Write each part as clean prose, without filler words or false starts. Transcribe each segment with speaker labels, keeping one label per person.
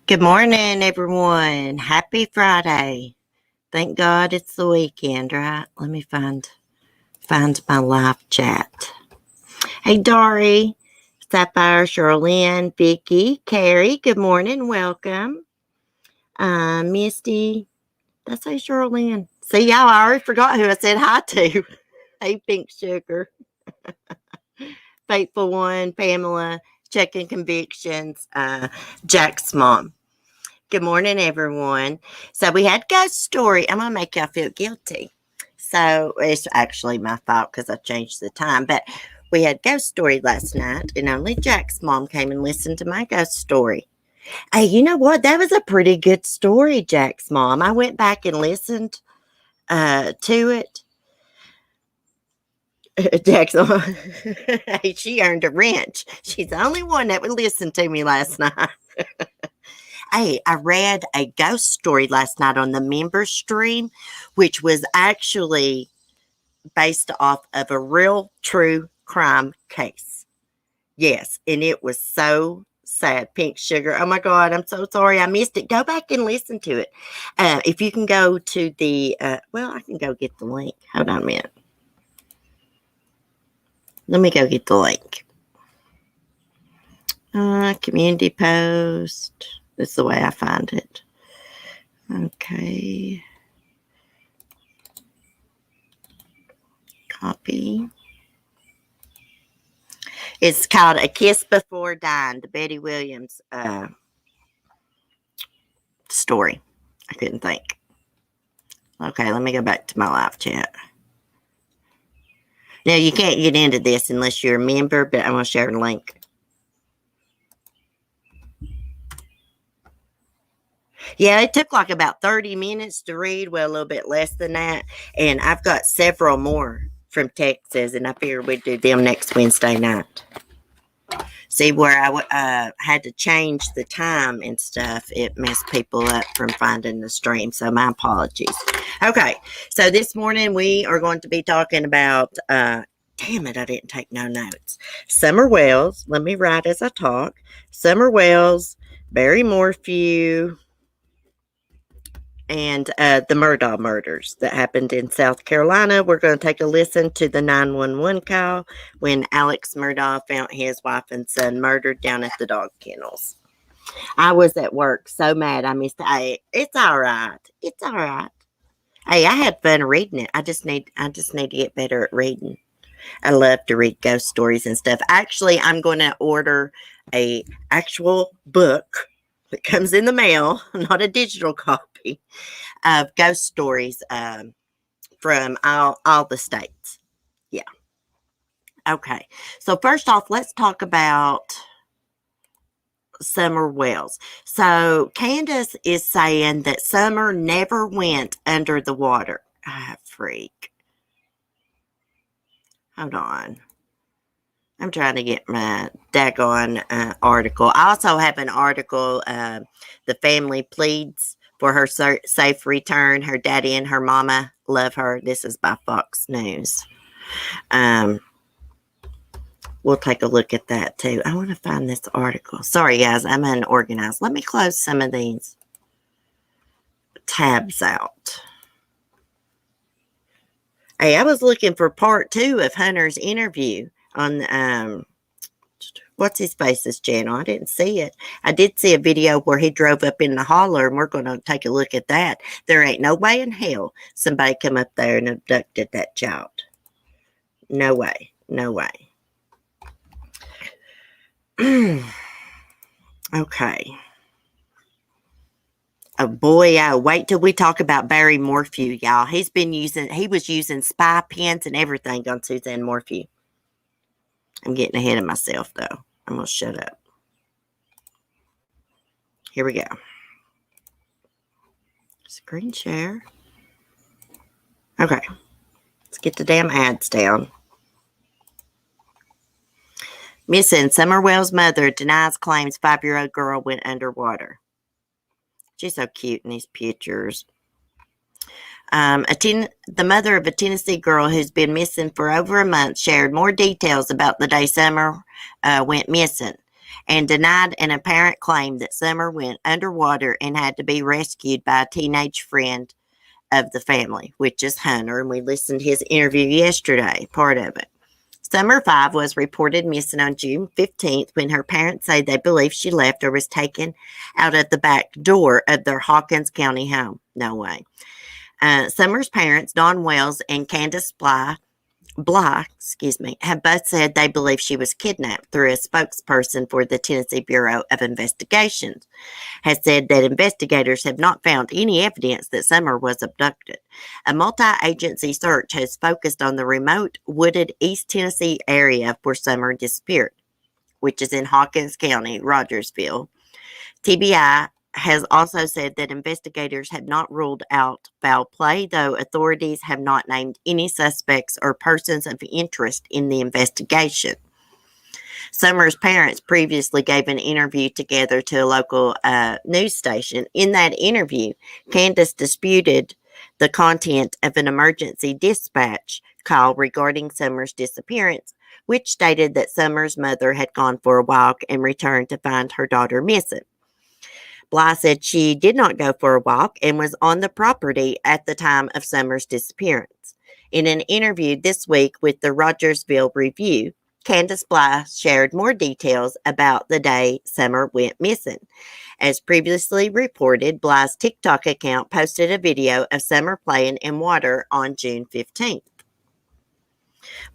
Speaker 1: Good morning, everyone. Happy Friday. Thank God it's the weekend, right? Let me find my live chat. Hey, Dory, Sapphire, Charlene, Vicky, Carrie. Good morning. Welcome. Misty. Did I say Charlene? See, y'all, I already forgot who I said hi to. Hey, Pink Sugar. Faithful One, Pamela, Checking Convictions, Jack's mom. Good morning, everyone. So we had ghost story. I'm gonna make y'all feel guilty. So it's actually my fault because I changed the time. But we had ghost story last night, and only Jack's mom came and listened to my ghost story. Hey, you know what? That was a pretty good story, Jack's mom. I went back and listened to it. Jack's mom, hey, she earned a wrench. She's the only one that would listen to me last night. Hey, I read a ghost story last night on the member stream, which was actually based off of a real true crime case. Yes, and it was so sad. Pink Sugar. Oh my God, I'm so sorry I missed it. Go back and listen to it. If you can go to the, I can go get the link. Hold on a minute. Let me go get the link. Community post. That's the way I find it. Okay. Copy. It's called A Kiss Before Dying, the Betty Williams story. I couldn't think. Okay, let me go back to my live chat. Now, you can't get into this unless you're a member, but I'm going to share a link. Yeah, it took like about 30 minutes to read. Well, a little bit less than that. And I've got several more from Texas, and I figured we'd do them next Wednesday night. See, where I had to change the time and stuff, it messed people up from finding the stream. So my apologies. Okay, so this morning we are going to be talking about, damn it, I didn't take no notes. Summer Wells, let me write as I talk. Summer Wells, Barry Morphew, and the Murdaugh murders that happened in South Carolina. We're going to take a listen to the 911 call when Alex Murdaugh found his wife and son murdered down at the dog kennels. I was at work so mad I missed it. Hey, it's all right. It's all right. Hey, I had fun reading it. I just need to get better at reading. I love to read ghost stories and stuff. Actually, I'm going to order a actual book that comes in the mail, not a digital copy, of ghost stories from all the states. Yeah. Okay. So first off, let's talk about Summer Wells. So Candace is saying that Summer never went under the water. Ah, freak. Hold on. I'm trying to get my daggone article. I also have an article. The family pleads for her safe return. Her daddy and her mama love her. This is by Fox News. We'll take a look at that too. I want to find this article. Sorry, guys, I'm unorganized. Let me close some of these tabs out. Hey, I was looking for part 2 of Hunter's interview on what's his face's channel. I didn't see it. I did see a video where he drove up in the holler, and we're going to take a look at that. There ain't no way in hell somebody come up there and abducted that child. No way. No way. Okay. Oh boy, wait till we talk about Barry Morphew, y'all. He was using spy pens and everything on Suzanne Morphew. I'm getting ahead of myself, though. I'm going to shut up. Here we go. Screen share. Okay. Let's get the damn ads down. Missing Summer Wells' mother denies claims 5-year-old girl went underwater. She's so cute in these pictures. The mother of a Tennessee girl who's been missing for over a month shared more details about the day Summer went missing. and denied an apparent claim that Summer went underwater and had to be rescued by a teenage friend of the family, which is Hunter. And we listened to his interview yesterday, part of it. Summer 5 was reported missing on June 15th when her parents say they believe she left or was taken out of the back door of their Hawkins County home. No way. Summer's parents, Don Wells and Candace Bly, have both said they believe she was kidnapped through a spokesperson for the Tennessee Bureau of Investigations. Has said that investigators have not found any evidence that Summer was abducted. A multi-agency search has focused on the remote, wooded East Tennessee area where Summer disappeared, which is in Hawkins County, Rogersville. TBI has also said that investigators have not ruled out foul play, though authorities have not named any suspects or persons of interest in the investigation. Summer's parents previously gave an interview together to a local news station. In that interview, Candace disputed the content of an emergency dispatch call regarding Summer's disappearance, which stated that Summer's mother had gone for a walk and returned to find her daughter missing. Bly said she did not go for a walk and was on the property at the time of Summer's disappearance. In an interview this week with the Rogersville Review, Candace Bly shared more details about the day Summer went missing. As previously reported, Bly's TikTok account posted a video of Summer playing in water on June 15th.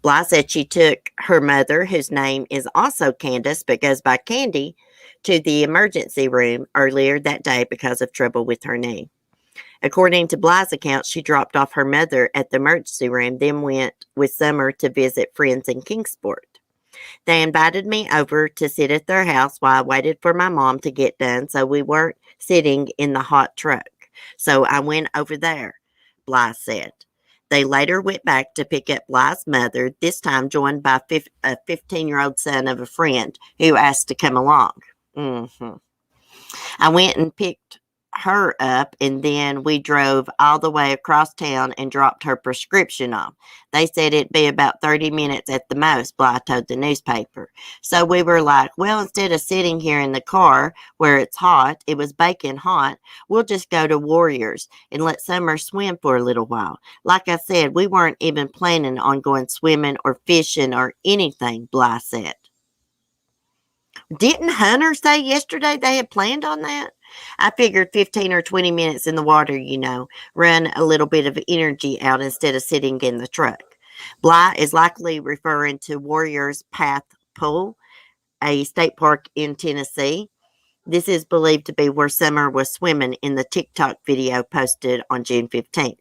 Speaker 1: Bly said she took her mother, whose name is also Candace but goes by Candy, to the emergency room earlier that day because of trouble with her knee. According to Bly's account, she dropped off her mother at the emergency room, then went with Summer to visit friends in Kingsport. They invited me over to sit at their house while I waited for my mom to get done, so we weren't sitting in the hot truck. So I went over there, Bly said. They later went back to pick up Bly's mother, this time joined by a 15-year-old son of a friend who asked to come along. I went and picked her up, and then we drove all the way across town and dropped her prescription off. They said it'd be about 30 minutes at the most, Bly told the newspaper. So we were like, well, instead of sitting here in the car where it's hot, it was baking hot, we'll just go to Warriors and let Summer swim for a little while. Like I said, we weren't even planning on going swimming or fishing or anything, Bly said. Didn't Hunter say yesterday they had planned on that? I figured 15 or 20 minutes in the water, run a little bit of energy out instead of sitting in the truck. Bly is likely referring to Warriors Path Pool, a state park in Tennessee. This is believed to be where Summer was swimming in the TikTok video posted on June 15th.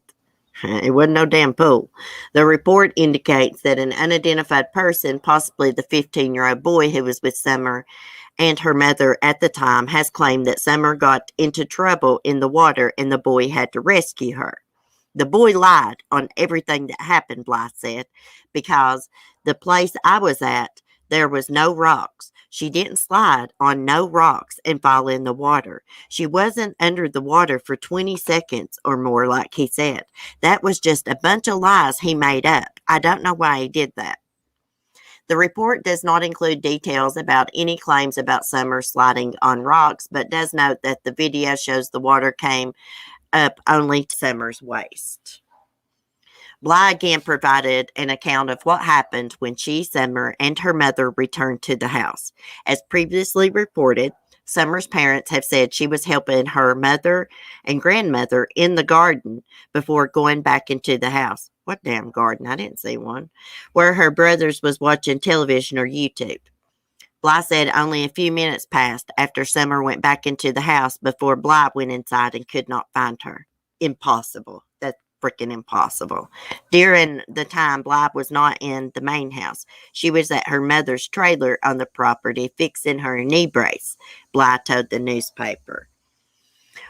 Speaker 1: It wasn't no damn pool. The report indicates that an unidentified person, possibly the 15-year-old boy who was with Summer and her mother at the time, has claimed that Summer got into trouble in the water and the boy had to rescue her. The boy lied on everything that happened, Bly said, because the place I was at, there was no rocks. She didn't slide on no rocks and fall in the water. She wasn't under the water for 20 seconds or more, like he said. That was just a bunch of lies he made up. I don't know why he did that. The report does not include details about any claims about Summer sliding on rocks, but does note that the video shows the water came up only to Summer's waist. Bly again provided an account of what happened when she, Summer, and her mother returned to the house. As previously reported, Summer's parents have said she was helping her mother and grandmother in the garden before going back into the house. What damn garden? I didn't see one. Where her brothers was watching television or YouTube. Bly said only a few minutes passed after Summer went back into the house before Bly went inside and could not find her. Impossible. That's freaking impossible. During the time, Bly was not in the main house. She was at her mother's trailer on the property fixing her knee brace, Bly told the newspaper.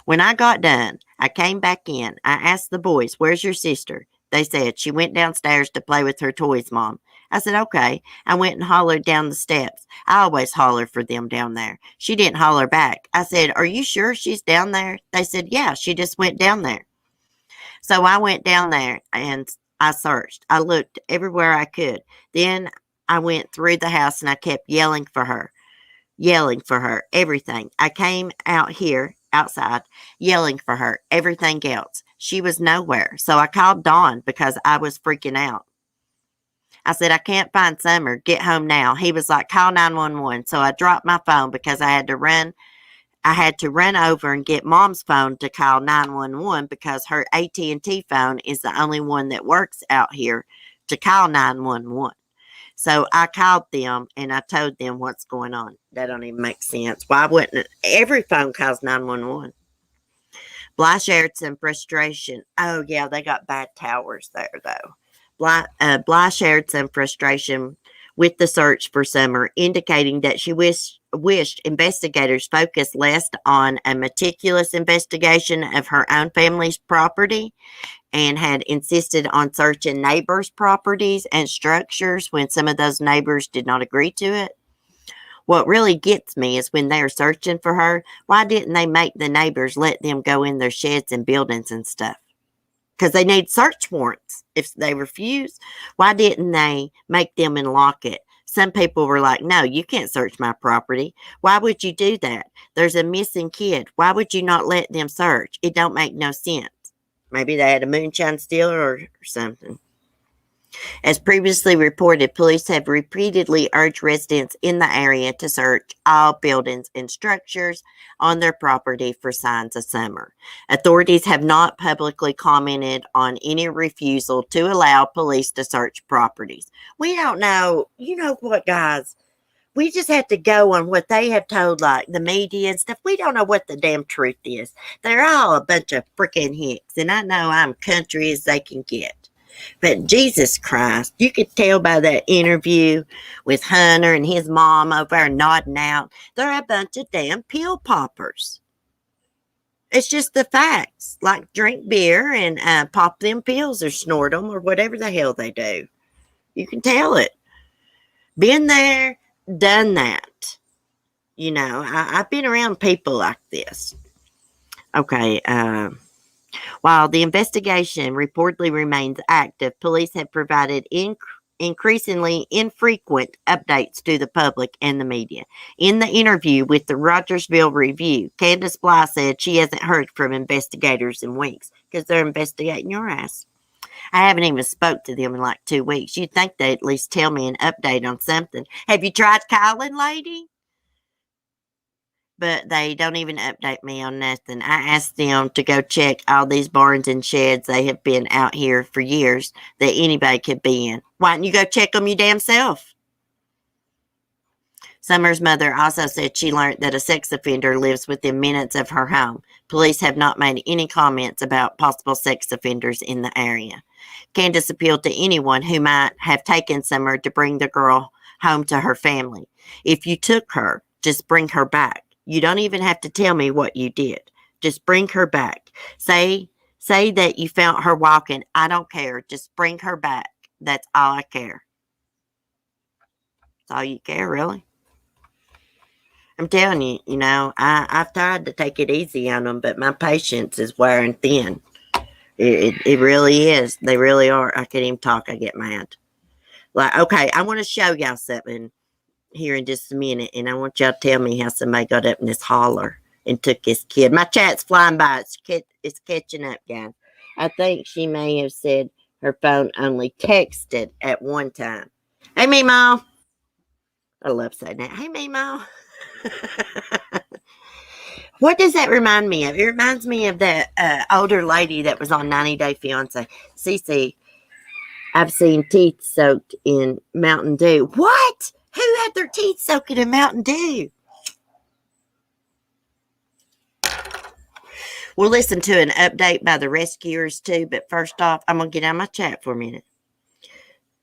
Speaker 1: When I got done, I came back in. I asked the boys, where's your sister? They said, she went downstairs to play with her toys, Mom. I said, okay. I went and hollered down the steps. I always holler for them down there. She didn't holler back. I said, are you sure she's down there? They said, yeah, she just went down there. So I went down there and I searched. I looked everywhere I could. Then I went through the house and I kept yelling for her. yelling for her, everything. I came out here, outside, yelling for her, everything else. She was nowhere. So I called Dawn because I was freaking out. I said, I can't find Summer. Get home now. He was like, call 911. So I dropped my phone because I had to run. I had to run over and get Mom's phone to call 911 because her AT&T phone is the only one that works out here to call 911. So I called them and I told them what's going on. That don't even make sense. Why wouldn't every phone calls 911? Bly shared some frustration. Oh, yeah, they got bad towers there, though. Bly shared some frustration with the search for Summer, indicating that she wished investigators focused less on a meticulous investigation of her own family's property and had insisted on searching neighbors' properties and structures when some of those neighbors did not agree to it. What really gets me is when they're searching for her, why didn't they make the neighbors let them go in their sheds and buildings and stuff? Because they need search warrants. If they refuse, why didn't they make them unlock it? Some people were like, no, you can't search my property. Why would you do that? There's a missing kid. Why would you not let them search? It don't make no sense. Maybe they had a moonshine stealer or something. As previously reported, police have repeatedly urged residents in the area to search all buildings and structures on their property for signs of Summer. Authorities have not publicly commented on any refusal to allow police to search properties. We don't know. You know what, guys? We just have to go on what they have told, like the media and stuff. We don't know what the damn truth is. They're all a bunch of freaking hicks, and I know I'm country as they can get. But Jesus Christ, you could tell by that interview with Hunter and his mom over there nodding out, they're a bunch of damn pill poppers. It's just the facts. Like drink beer and pop them pills or snort them or whatever the hell they do. You can tell it. Been there, done that. You know, I've been around people like this. Okay, while the investigation reportedly remains active, police have provided increasingly infrequent updates to the public and the media. In the interview with the Rogersville Review, Candace Bly said she hasn't heard from investigators in weeks because they're investigating your ass. I haven't even spoke to them in like 2 weeks. You'd think they'd at least tell me an update on something. Have you tried calling, lady? But they don't even update me on nothing. I asked them to go check all these barns and sheds they have been out here for years that anybody could be in. Why don't you go check them your damn self? Summer's mother also said she learned that a sex offender lives within minutes of her home. Police have not made any comments about possible sex offenders in the area. Candace appealed to anyone who might have taken Summer to bring the girl home to her family. If you took her, just bring her back. You don't even have to tell me what you did. Just bring her back. Say that you found her walking. I don't care. Just bring her back. That's all I care. That's all you care, really? I'm telling you, you know, I've tried to take it easy on them, but my patience is wearing thin. It really is. They really are. I can't even talk. I get mad. Like, okay, I want to show y'all something here in just a minute, and I want y'all to tell me how somebody got up in this holler and took his kid. My chat's flying by. It's catching up, guys. I think she may have said her phone only texted at one time. Hey, Meemaw. I love saying that. Hey, Meemaw. What does that remind me of? It reminds me of that older lady that was on 90 Day Fiance. Cece, I've seen teeth soaked in Mountain Dew. What? Who had their teeth soaked in Mountain Dew? We'll listen to an update by the rescuers too, but first off, I'm going to get out of my chat for a minute.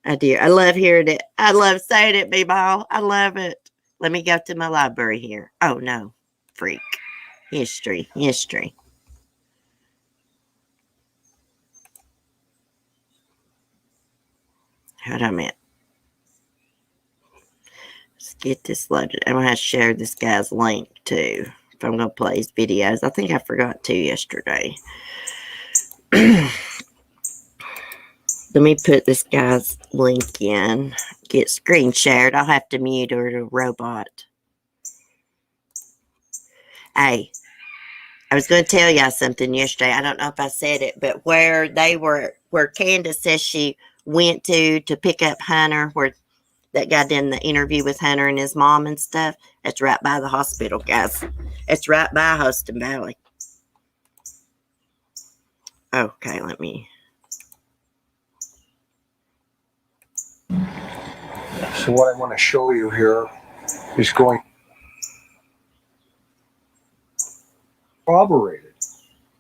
Speaker 1: Oh dear, I love hearing it. I love saying it, B-Ball. I love it. Let me go to my library here. Oh no, freak. History. Hold on a minute. Let's get this loaded. I'm going to have to share this guy's link too. If I'm going to play his videos. I think I forgot to yesterday. Let me put this guy's link in. Get screen shared. I'll have to mute or a robot. Hey, I was going to tell y'all something yesterday. I don't know if I said it, but where Candace says she went to pick up Hunter, where that guy did the interview with Hunter and his mom and stuff, that's right by the hospital, guys. It's right by Hostin Valley. Okay, let me.
Speaker 2: So what I want to show you here is going corroborated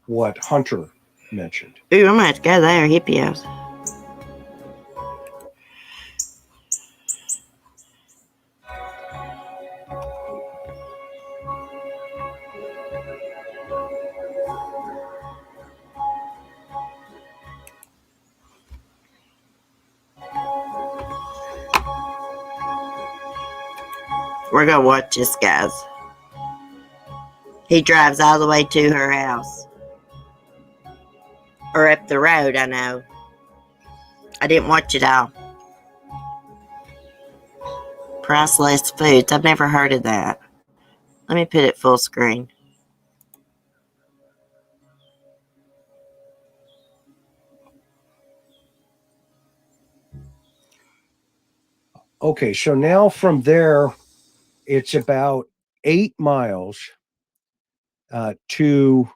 Speaker 2: what Hunter mentioned.
Speaker 1: Ooh, I'm going to have to go there, hippios. We're going to watch this, guys. He drives all the way to her house. Or up the road, I know. I didn't watch it all. Priceless Foods. I've never heard of that. Let me put it full screen.
Speaker 2: Okay, so now from there, it's about 8 miles to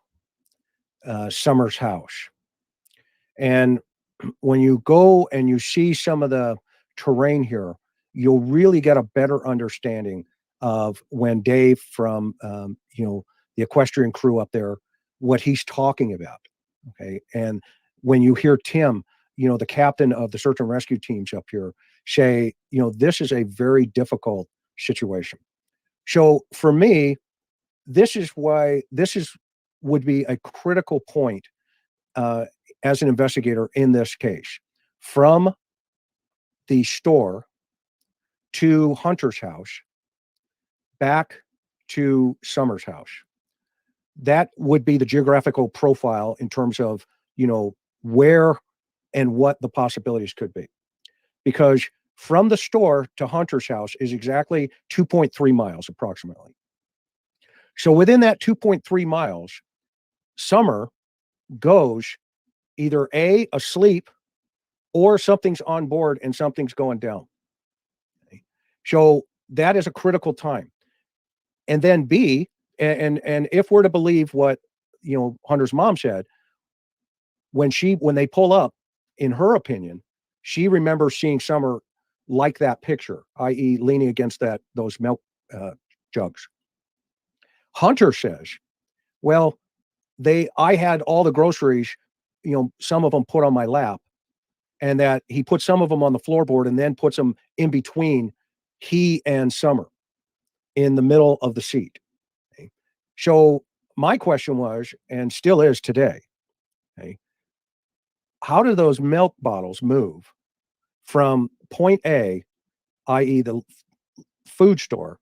Speaker 2: Summer's house. And when you go and you see some of the terrain here, you'll really get a better understanding of when Dave from the equestrian crew up there, what he's talking about. Okay, and when you hear Tim, the captain of the search and rescue teams up here, say, this is a very difficult situation. So for me, this would be a critical point as an investigator in this case. From the store to Hunter's house, back to Summer's house. That would be the geographical profile in terms of, where and what the possibilities could be. Because from the store to Hunter's house is exactly 2.3 miles approximately. So within that 2.3 miles, Summer goes either A, asleep, or something's on board and something's going down. Okay. So that is a critical time. And then B, and if we're to believe what Hunter's mom said, when they pull up, in her opinion, she remembers seeing Summer like that picture, i.e., leaning against those milk jugs. Hunter says, well, I had all the groceries, some of them put on my lap, and that he put some of them on the floorboard and then puts them in between he and Summer in the middle of the seat. Okay. So my question was, and still is today, okay, how do those milk bottles move from point A, i.e. the food store,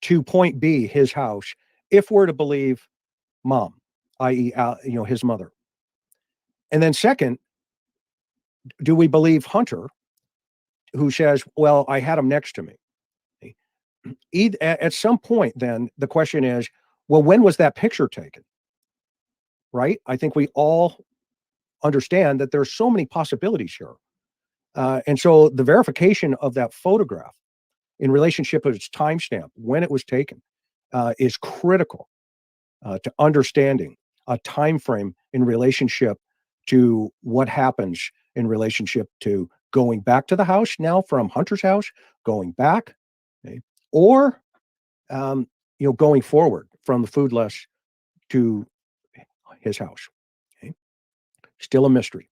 Speaker 2: to point B, his house, if we're to believe mom, i.e. his mother? And then second, do we believe Hunter, who says, well, I had him next to me? At some point, then the question is, well, when was that picture taken? Right? I think we all understand that there's so many possibilities here. And so the verification of that photograph in relationship with its timestamp, when it was taken, is critical to understanding a time frame in relationship to what happens in relationship to going back to the house now from Hunter's house, going back, okay, or going forward from the food less to his house. Okay. Still a mystery.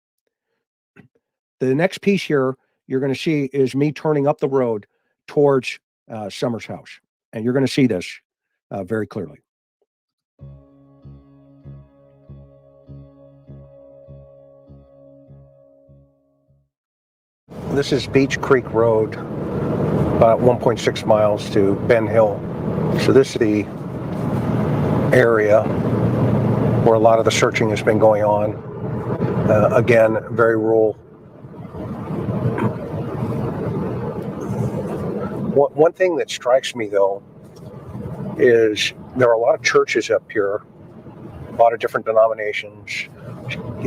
Speaker 2: The next piece here you're going to see is me turning up the road towards Summer's house. And you're going to see this very clearly. This is Beach Creek Road, about 1.6 miles to Ben Hill. So this is the area where a lot of the searching has been going on. Again, very rural. One thing that strikes me, though, is there are a lot of churches up here, a lot of different denominations,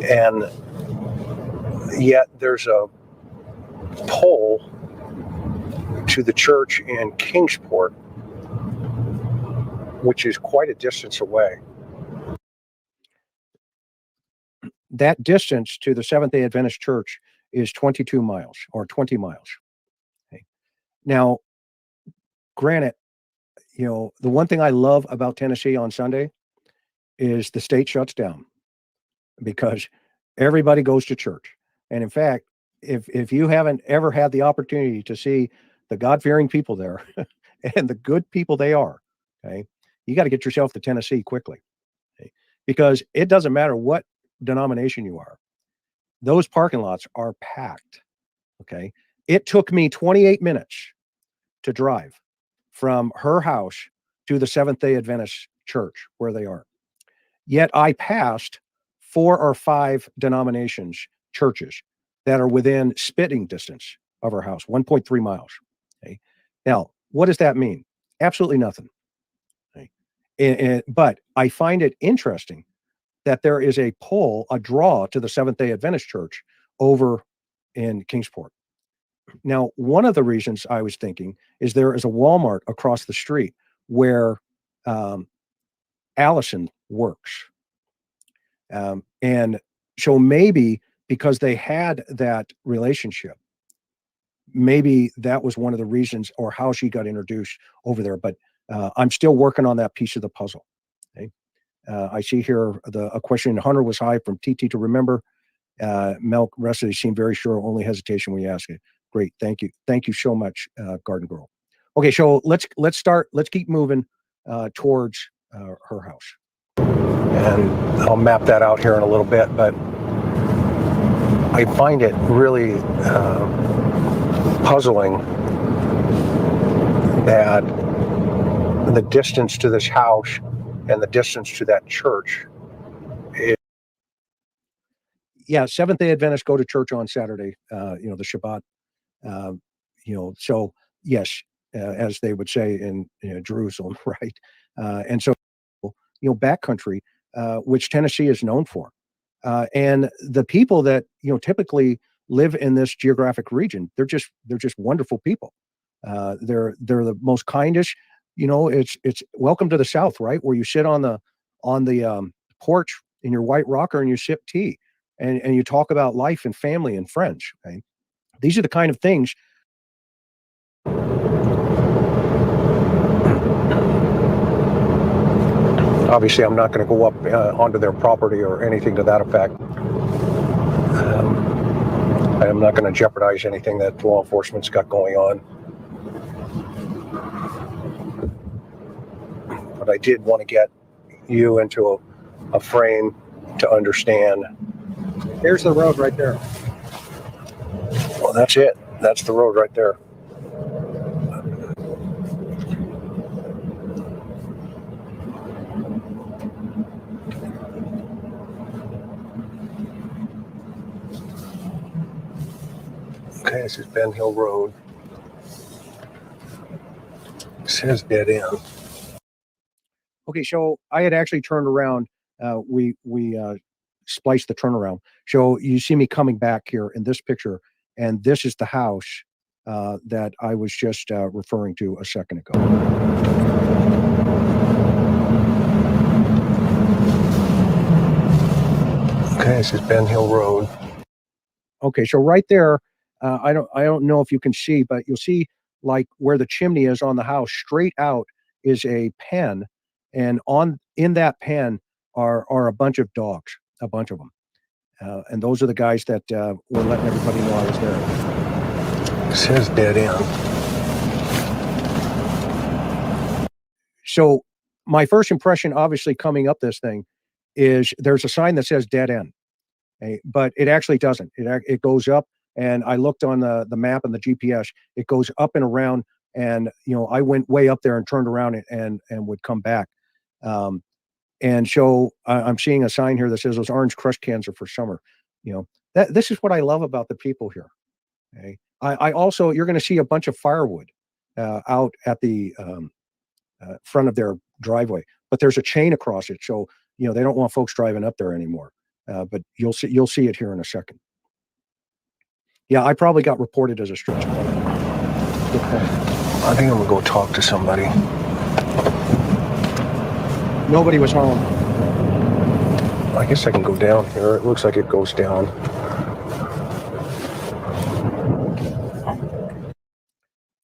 Speaker 2: and yet there's a pole to the church in Kingsport, which is quite a distance away. That distance to the Seventh-day Adventist Church is 22 miles or 20 miles. Okay. Now, granted, the one thing I love about Tennessee on Sunday is the state shuts down because everybody goes to church. And in fact, if you haven't ever had the opportunity to see the God-fearing people there and the good people they are, okay, you got to get yourself to Tennessee quickly, okay? Because it doesn't matter what denomination you are. Those parking lots are packed, okay? It took me 28 minutes to drive from her house to the Seventh-day Adventist Church where they are. Yet I passed 4 or 5 denominations, churches that are within spitting distance of our house, 1.3 miles. Okay. Now, what does that mean? Absolutely nothing. Okay. But I find it interesting that there is a pull, a draw to the Seventh-day Adventist Church over in Kingsport. Now, one of the reasons I was thinking is there is a Walmart across the street where Allison works. And so maybe because they had that relationship, maybe that was one of the reasons or how she got introduced over there. But I'm still working on that piece of the puzzle. Okay. I see here a question. Hunter was high from TT to remember. Milk Rusty seemed very sure. Only hesitation when you ask it. Great. Thank you. Thank you so much, Garden Girl. Okay. So let's start. Let's keep moving towards her house. And I'll map that out here in a little bit, but I find it really puzzling that the distance to this house and the distance to that church is, yeah, Seventh-day Adventists go to church on Saturday, the Shabbat, so yes, as they would say in Jerusalem, right? And so, backcountry, which Tennessee is known for. And the people that, typically live in this geographic region, they're just wonderful people. They're the most kindest, it's welcome to the South, right? Where you sit on the porch in your white rocker and you sip tea and you talk about life and family and friends. Okay? These are the kind of things. Obviously, I'm not going to go up onto their property or anything to that effect. I am not going to jeopardize anything that law enforcement's got going on. But I did want to get you into a frame to understand. Here's the road right there. Well, that's it. That's the road right there. Okay, this is Ben Hill Road. It says dead end. Okay, so I had actually turned around. We spliced the turnaround. So you see me coming back here in this picture, and this is the house that I was just referring to a second ago. Okay, this is Ben Hill Road. Okay, so right there, I don't know if you can see, but you'll see like where the chimney is on the house. Straight out is a pen, and in that pen are a bunch of dogs, a bunch of them, and those are the guys that were letting everybody know I was there. It says dead end. So my first impression, obviously coming up this thing, is there's a sign that says dead end. But it actually doesn't. It goes up, and I looked on the map and the GPS. It goes up and around, and I went way up there and turned around and would come back. And so I'm seeing a sign here that says those orange crush cans are for summer. This is what I love about the people here. Okay, I also, you're going to see a bunch of firewood out at the front of driveway, but there's a chain across it. So, they don't want folks driving up there anymore. But you'll see it here in a second. Yeah, I probably got reported as a stretch. Good point.
Speaker 3: I think I'm gonna go talk to somebody.
Speaker 2: Nobody was home.
Speaker 3: I guess I can go down here. It looks like it goes down.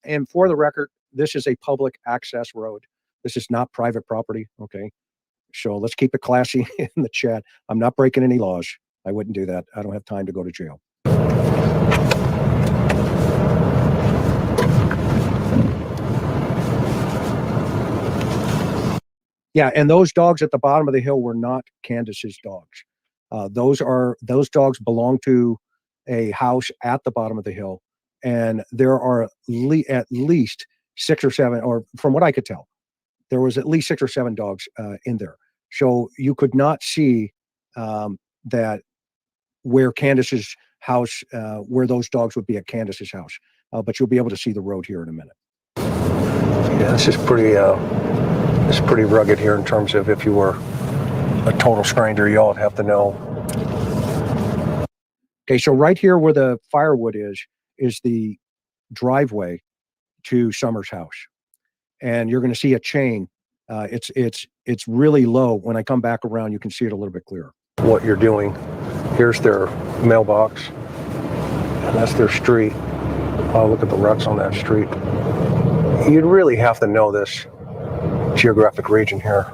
Speaker 2: And for the record, this is a public access road. This is not private property. Okay. So let's keep it classy in the chat. I'm not breaking any laws. I wouldn't do that. I don't have time to go to jail. Yeah, and those dogs at the bottom of the hill were not Candace's dogs. Those dogs belong to a house at the bottom of the hill, and there are at least 6 or 7, or from what I could tell, there was at least 6 or 7 dogs in there. So you could not see that where Candace's house, where those dogs would be at Candace's house, but you'll be able to see the road here in a minute.
Speaker 3: Yeah, this is pretty rugged here in terms of if you were a total stranger, y'all would have to know.
Speaker 2: Okay, so right here where the firewood is the driveway to Summer's house, and you're going to see a chain. It's really low. When I come back around, you can see it a little bit clearer.
Speaker 3: What you're doing. Here's their mailbox, and that's their street. Oh, look at the ruts on that street. You'd really have to know this geographic region here.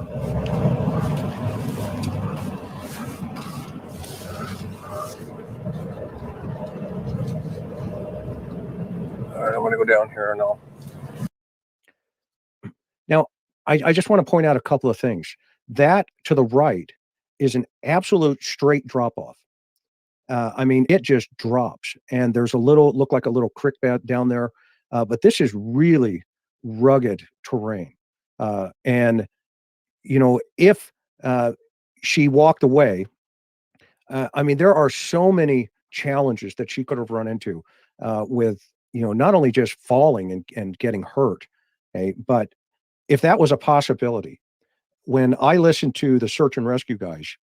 Speaker 3: All right, I'm going to go down here and
Speaker 2: Now, I just want to point out a couple of things. That to the right is an absolute straight drop off. I mean, it just drops, and there's look like a little creek bed down there, but this is really rugged terrain. And if she walked away, I mean, there are so many challenges that she could have run into with, not only just falling and getting hurt, but if that was a possibility. When I listened to the search and rescue guys,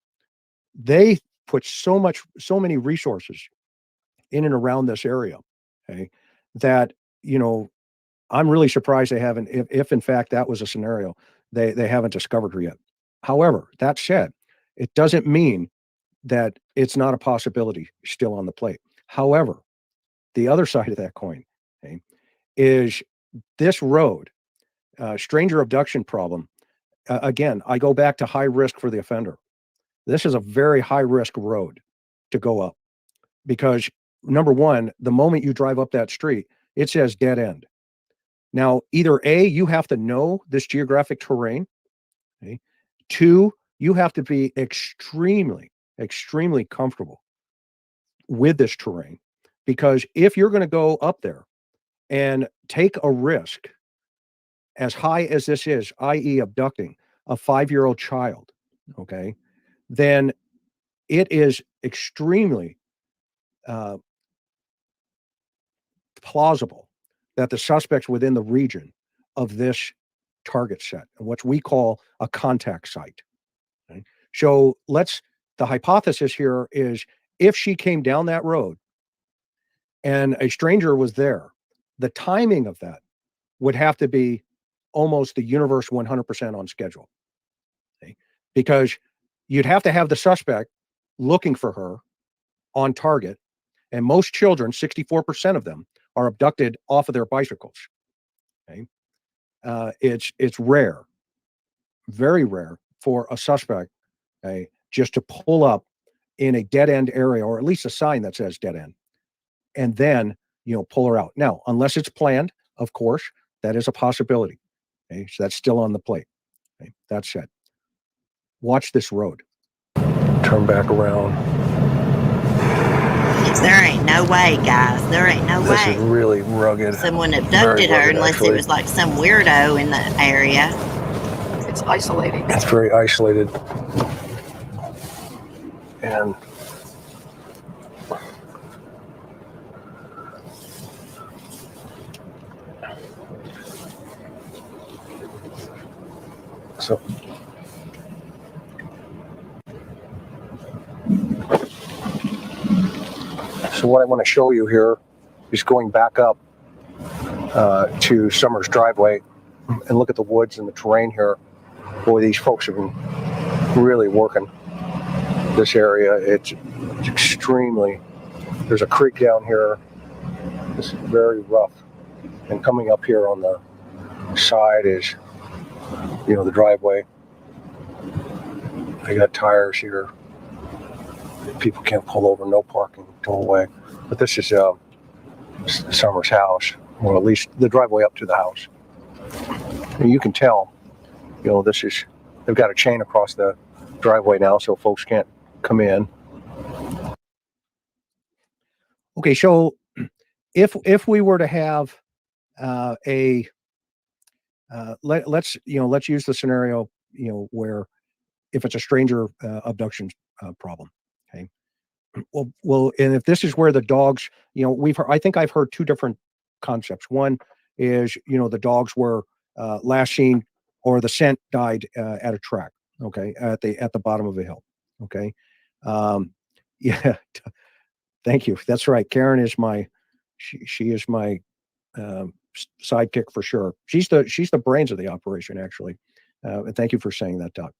Speaker 2: they put so many resources in and around this area, that, I'm really surprised they haven't, if in fact that was a scenario, they haven't discovered her yet. However, that said, it doesn't mean that it's not a possibility still on the plate. However, the other side of that coin, is this road, stranger abduction problem. Again, I go back to high risk for the offender. This is a very high risk road to go up because, number one, the moment you drive up that street, it says dead end. Now, either A, you have to know this geographic terrain. Two, you have to be extremely comfortable with this terrain, because if you're going to go up there and take a risk as high as this is, i.e. abducting a 5-year-old child, then it is extremely plausible that the suspects within the region of this target set, what we call a contact site. So the hypothesis here is if she came down that road and a stranger was there, the timing of that would have to be almost the universe 100% on schedule. Because you'd have to have the suspect looking for her on target. And most children, 64% of them, are abducted off of their bicycles. It's rare, very rare for a suspect just to pull up in a dead end area, or at least a sign that says dead end, and then pull her out. Now, unless it's planned, of course, that is a possibility. So that's still on the plate. That said, watch this road.
Speaker 3: turn back around.
Speaker 1: There ain't no way, guys. There ain't no
Speaker 3: This
Speaker 1: way
Speaker 3: is really rugged.
Speaker 1: someone abducted her
Speaker 3: rugged,
Speaker 1: unless
Speaker 3: actually.
Speaker 1: it was like some weirdo in the area.
Speaker 4: It's isolating.
Speaker 3: It's very isolated. And so So what I want to show you here is going back up to Summer's driveway and look at the woods and the terrain here. Boy, these folks have been really working this area. It's extremely, there's a creek down here. This is very rough. And coming up here on the side is, you know, the driveway. They got tires here. People can't pull over, no parking, tollway. But this is Summer's house, or at least the driveway up to the house. And you can tell, you know, this is, they've got a chain across the driveway now so folks can't come in.
Speaker 2: Okay, so if we were to have let's use the scenario, you know, where if it's a stranger abduction problem, okay. Well, and if this is where the dogs, you know, I think I've heard two different concepts. One is, you know, the dogs were last seen, or the scent died at a track, okay, at the bottom of a hill, okay. Yeah, thank you. That's right. Karen is she is my sidekick for sure. She's the brains of the operation, actually. And thank you for saying that, Doc,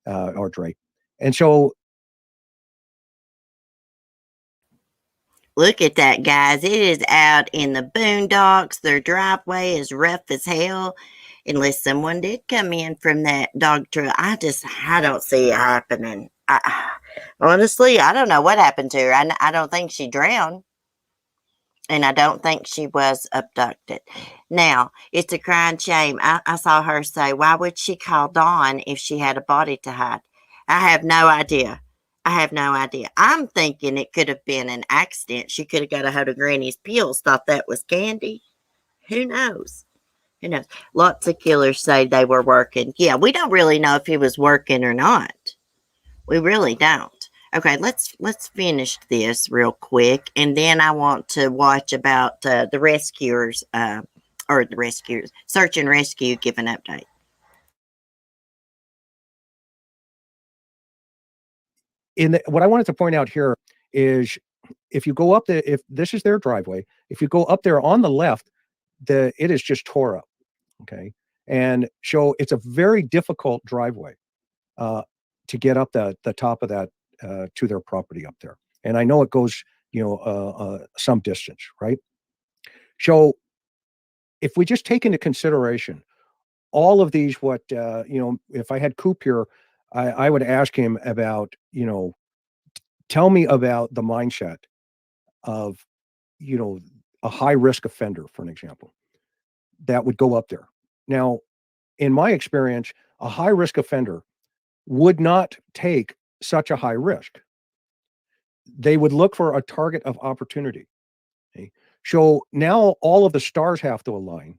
Speaker 2: or Drake. And so,
Speaker 1: Look at that, guys. It is out in the boondocks. Their driveway is rough as hell. Unless someone did come in from that dog trail. I don't see it happening. Honestly, I don't know what happened to her. I don't think she drowned. And I don't think she was abducted. Now, it's a crying shame. I saw her say, why would she call Dawn if she had a body to hide? I have no idea. I'm thinking it could have been an accident. She could have got a hold of Granny's pills, thought that was candy. Who knows? Lots of killers say they were working. Yeah, we don't really know if he was working or not. We really don't. Okay, let's finish this real quick, and then I want to watch about the rescuers, or the rescuers, search and rescue, give an update.
Speaker 2: What I wanted to point out here is, if you go up if this is their driveway, if you go up there on the left, it is just tore up, okay, and so it's a very difficult driveway to get up the top of that to their property up there. And I know it goes, you know, some distance, right? So if we just take into consideration all of these, what, you know, if I had Coop here, I would ask him about, you know, tell me about the mindset of, you know, a high risk offender, for an example, that would go up there. Now, in my experience, a high risk offender would not take such a high risk. They would look for a target of opportunity. Okay? So now all of the stars have to align,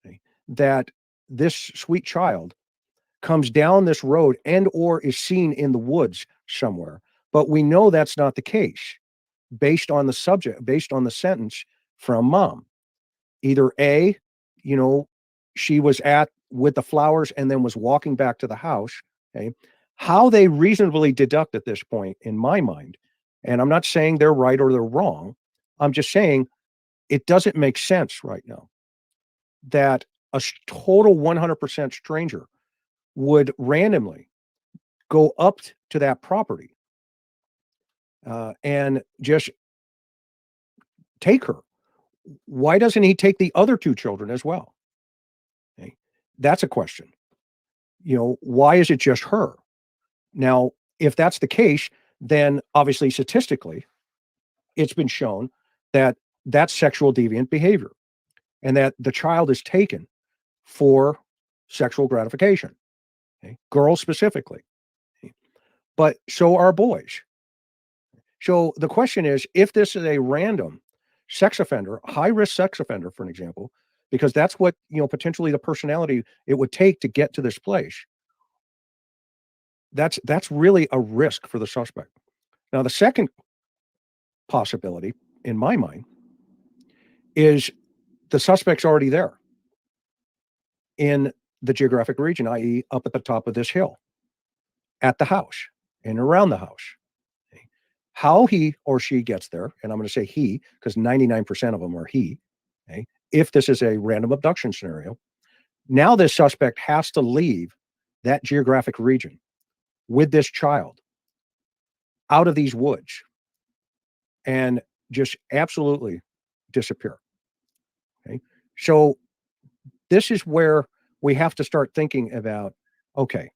Speaker 2: okay, that this sweet child comes down this road and or is seen in the woods somewhere. But we know that's not the case based on the sentence from mom. Either A, you know, she was with the flowers and then was walking back to the house. Okay. How they reasonably deduct at this point, in my mind, and I'm not saying they're right or they're wrong, I'm just saying it doesn't make sense right now that a total 100% stranger would randomly go up to that property and just take her. Why doesn't he take the other two children as well? Okay. That's a question. You know, why is it just her? Now, if that's the case, then obviously statistically, it's been shown that that's sexual deviant behavior and that the child is taken for sexual gratification. Okay? Girls specifically. Okay? But so are boys. So the question is, if this is a random sex offender, high risk sex offender, for an example, because that's what, you know, potentially the personality it would take to get to this place. That's really a risk for the suspect. Now, the second possibility, in my mind, is the suspect's already there in the geographic region, i.e., up at the top of this hill, at the house and around the house. Okay. How he or she gets there, and I'm going to say he because 99% of them are he, okay, if this is a random abduction scenario, now this suspect has to leave that geographic region with this child out of these woods and just absolutely disappear. Okay. So this is where we have to start thinking about, okay,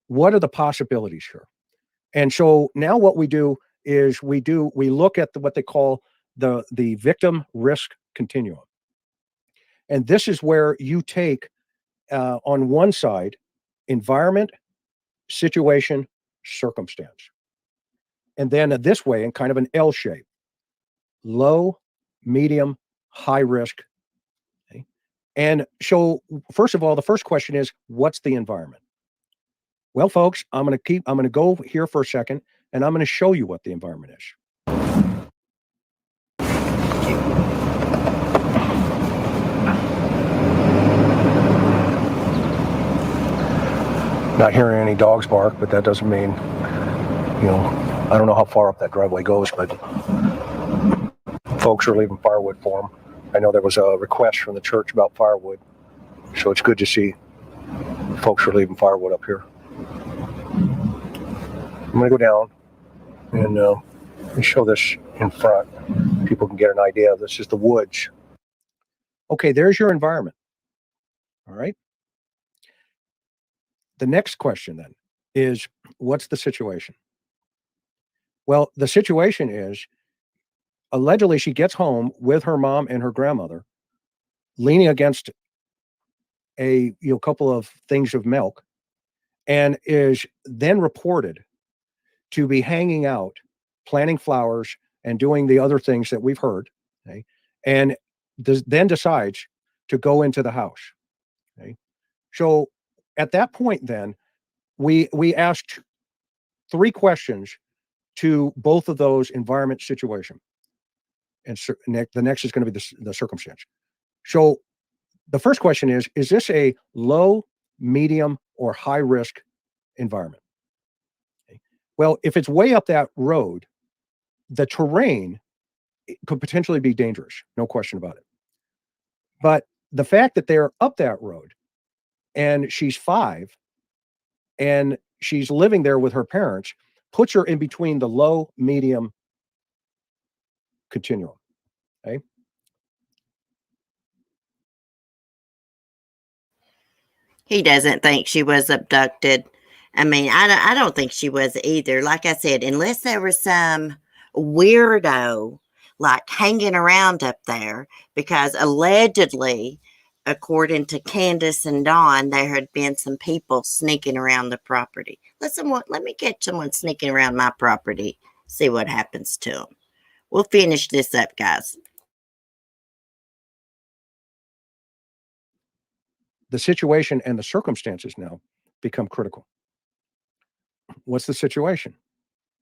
Speaker 2: what are the possibilities here? And so now what we do is we look at what they call the victim risk continuum. And this is where you take on one side environment, situation, circumstance. And then this way, in kind of an L shape, low, medium, high risk. Okay? And so, first of all, the first question is, what's the environment? Well, folks, I'm going to go here for a second, and I'm going to show you what the environment is.
Speaker 3: Not hearing any dogs bark, but that doesn't mean, I don't know how far up that driveway goes, but folks are leaving firewood for them. I know there was a request from the church about firewood, so it's good to see folks are leaving firewood up here. I'm going to go down and show this in front. People can get an idea. This is the woods.
Speaker 2: Okay, there's your environment. All right. The next question then is, what's the situation? Well, the situation is, allegedly she gets home with her mom and her grandmother, leaning against a couple of things of milk, and is then reported to be hanging out, planting flowers, and doing the other things that we've heard. Okay, and then decides to go into the house. Okay, so at that point, then we asked 3 questions to both of those environment situation, and the next is going to be the circumstance. So the first question is this a low, medium, or high risk environment? Okay. Well, if it's way up that road, the terrain could potentially be dangerous, no question about it. But the fact that they're up that road and she's 5 and she's living there with her parents puts her in between the low, medium continuum. Okay.
Speaker 1: He doesn't think she was abducted. I mean, I don't think she was either. Like I said, unless there was some weirdo like hanging around up there, because allegedly, according to Candace and Dawn, there had been some people sneaking around the property. Let me get someone sneaking around my property, see what happens to them. We'll finish this up, guys.
Speaker 2: The situation and the circumstances now become critical. What's the situation?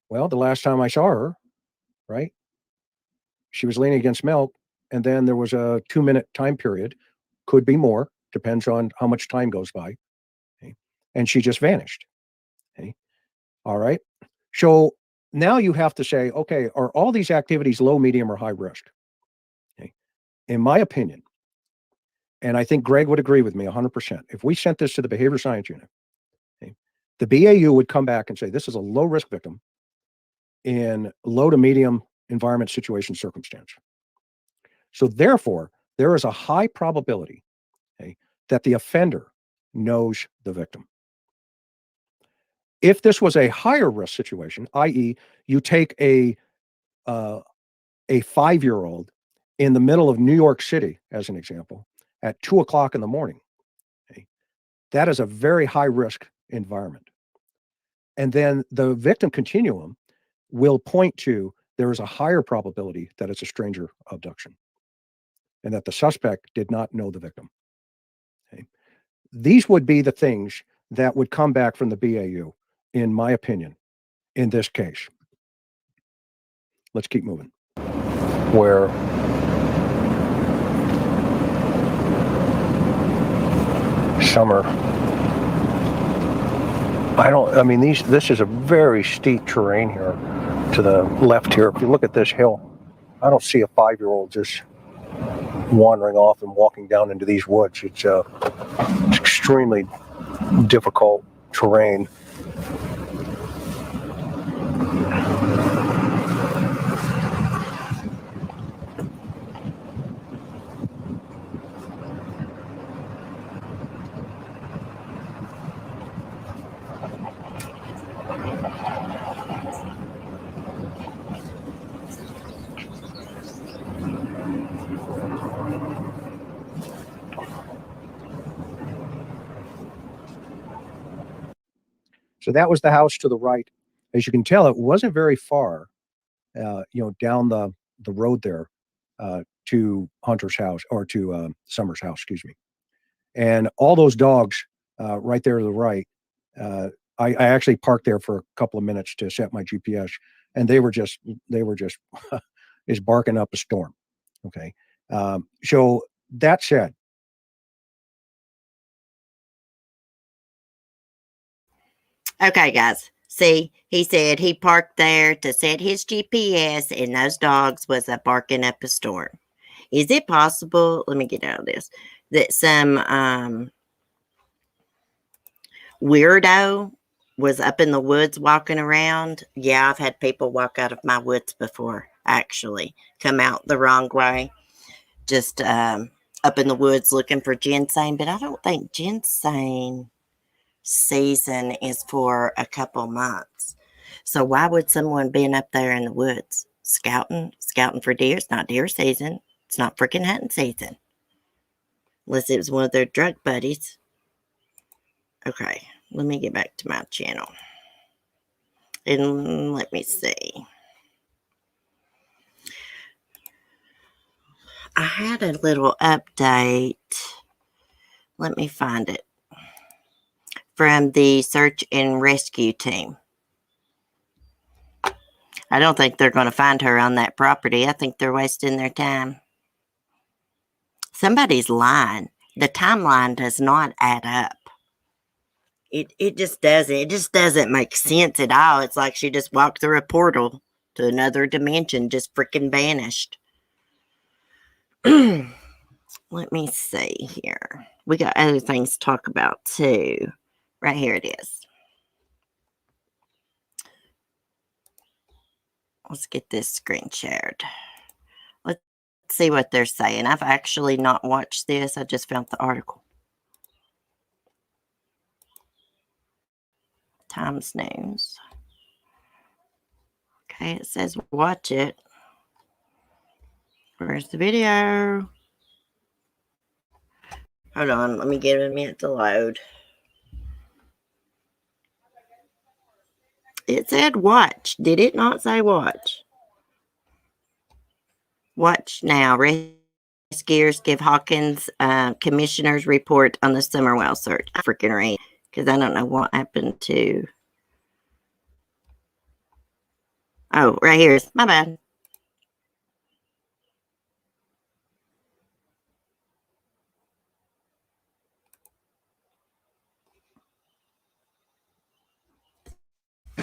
Speaker 2: Well, the last time I saw her, right, she was leaning against milk, and then there was a 2-minute time period, could be more, depends on how much time goes by, okay? And she just vanished. Okay. All right. So now you have to say, okay, are all these activities low, medium, or high risk? Okay. In my opinion, and I think Greg would agree with me 100%, if we sent this to the behavior science unit, okay, the BAU would come back and say, this is a low risk victim in low to medium environment, situation, circumstance. So therefore, there is a high probability, okay, that the offender knows the victim. If this was a higher risk situation, i.e., you take a 5-year-old in the middle of New York City, as an example, at 2:00 in the morning, okay, that is a very high risk environment. And then the victim continuum will point to there is a higher probability that it's a stranger abduction and that the suspect did not know the victim. Okay. These would be the things that would come back from the BAU, in my opinion, in this case. Let's keep moving.
Speaker 3: Where some are I mean, this is a very steep terrain here to the left here. If you look at this hill, I don't see a 5-year-old just wandering off and walking down into these woods. It's extremely difficult terrain.
Speaker 2: So that was the house to the right. As you can tell, it wasn't very far, down the road there to Hunter's house, or to Summer's house, excuse me. And all those dogs right there to the right, I actually parked there for a couple of minutes to set my GPS, and they were just is barking up a storm. Okay. So that said,
Speaker 1: Okay, guys. See, he said he parked there to set his GPS, and those dogs was a barking up a storm. Is it possible? Let me get out of this. That some weirdo was up in the woods walking around. Yeah, I've had people walk out of my woods before. Actually, come out the wrong way. Just up in the woods looking for ginseng, but I don't think ginseng season is for a couple months. So why would someone been up there in the woods scouting for deer? It's not deer season. It's not freaking hunting season. Unless it was one of their drug buddies. Okay, let me get back to my channel. And let me see. I had a little update. Let me find it. From the search and rescue team. I don't think they're going to find her on that property. I think they're wasting their time. Somebody's lying. The timeline does not add up. It just doesn't. It just doesn't make sense at all. It's like she just walked through a portal to another dimension, just freaking vanished. Let me see here. We got other things to talk about too. Right here it is. Let's get this screen shared. Let's see what they're saying. I've actually not watched this. I just found the article. Times News. Okay, it says watch it. Where's the video? Hold on, let me give it a minute to load. It said watch. Did it not say watch? Watch now. Rescuers give Hawkins commissioner's report on the summer well search. I freaking read because I don't know what happened to. Oh, right here. My bad.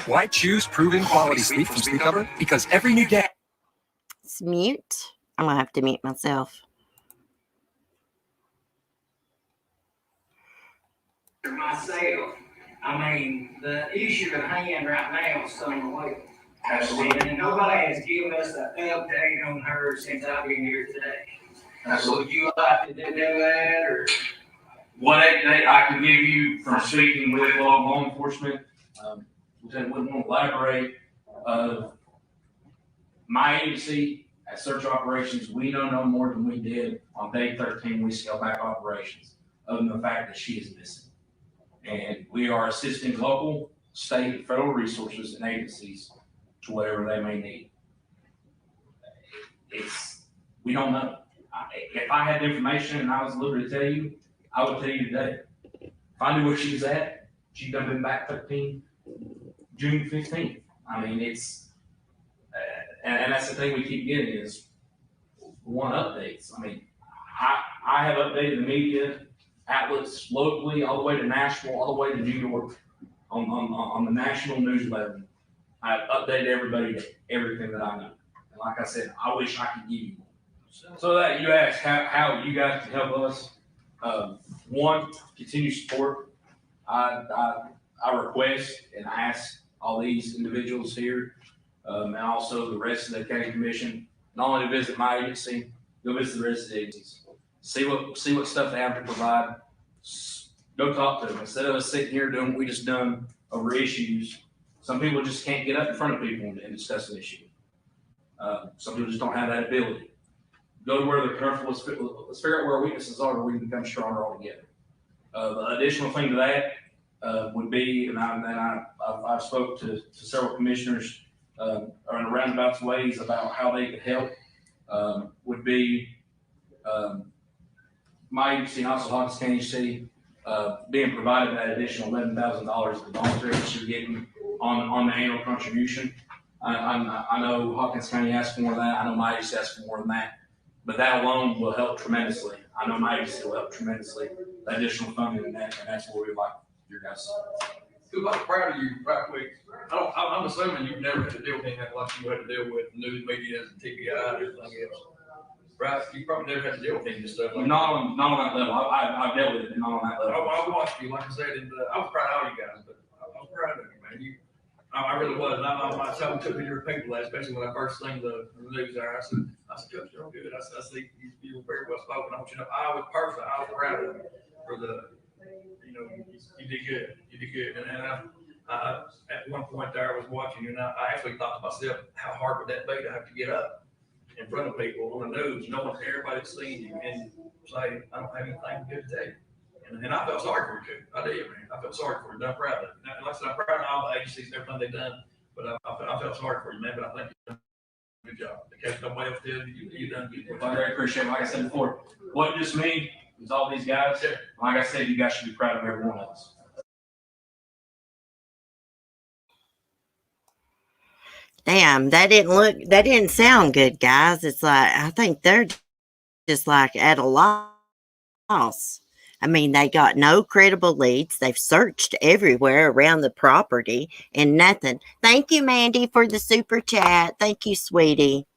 Speaker 5: Why choose proven quality sleep from Sleep Cover? Because every new day.
Speaker 1: It's mute. I'm going to have to mute myself.
Speaker 6: Myself, I mean, the issue at hand right now is staying away. Absolutely. And nobody has given us an update on her since I've been here today. So would you like to do that, or?
Speaker 7: What update I can give you from speaking with law enforcement, which I wouldn't want to elaborate, my agency at Search Operations, we know no more than we did on day 13, we scaled back operations, other than the fact that she is missing. And we are assisting local, state, and federal resources and agencies to whatever they may need. We don't know. If I had information and I was at liberty to tell you, I would tell you today. If I knew where she was at, she'd have been back 13, June 15th. I mean, it's, and that's the thing we keep getting is we want updates. I mean, I have updated the media outlets locally, all the way to Nashville, all the way to New York. on the national news level. I've updated everybody to everything that I know. And like I said, I wish I could give you more. So that you ask how you guys can help us. One, continue support. I request and ask all these individuals here, and also the rest of the county commission, not only to visit my agency, go visit the rest of the agencies. See what stuff they have to provide. Go talk to them. Instead of us sitting here doing what we just done over issues, some people just can't get up in front of people and discuss an issue. Some people just don't have that ability. Go to where they're comfortable. Let's figure out where our weaknesses are, where we can become stronger all together. The additional thing to that would be, and I've spoke to several commissioners in a roundabout ways about how they could help. Would be my agency and also Hawkins County City being provided that additional $11,000 the volunteers you're getting on the annual contribution. I know Hawkins County asked for more than that. I know my agency asked for more than that. But that alone will help tremendously. I know my agency will help tremendously. The additional funding and that's where we like your guys.
Speaker 4: Because I'm proud of you, right quick. I'm assuming you've never had to deal with anything like you had to deal with news media and TBI and everything else. Right? You probably never had to deal with any of this stuff. Like
Speaker 7: not on that level. I've dealt with it, but not on that level.
Speaker 4: I watched you, like I said, and I was proud of all you guys, but I was proud of you, man. I really was. And I told your people that, especially when I first seen the news there. I said, Coach, you're good. I said, you were very well spoken. I want you to know, I was proud of you for the, you did good. You did good. And at one point there, I was watching you, and I actually thought to myself, how hard would that be to have to get up in front of people on the news, knowing everybody's seeing you, and say, I don't have anything good to tell you. And I felt sorry for you too. I did, man. I felt sorry for you. I'm proud of you. Like I said, I'm proud of all the agencies and everything they've done, but I felt sorry for you, man. But I think you've done a good job. The case nobody else did, you've done good.
Speaker 7: I very appreciate it. Like I said before, wasn't just me, it was all these guys. Like I said, you guys should be proud of every one of us.
Speaker 1: Damn, that didn't sound good, guys. It's like, I think they're just like at a loss. I mean, they got no credible leads. They've searched everywhere around the property and nothing. Thank you, Mandy, for the super chat. Thank you, sweetie.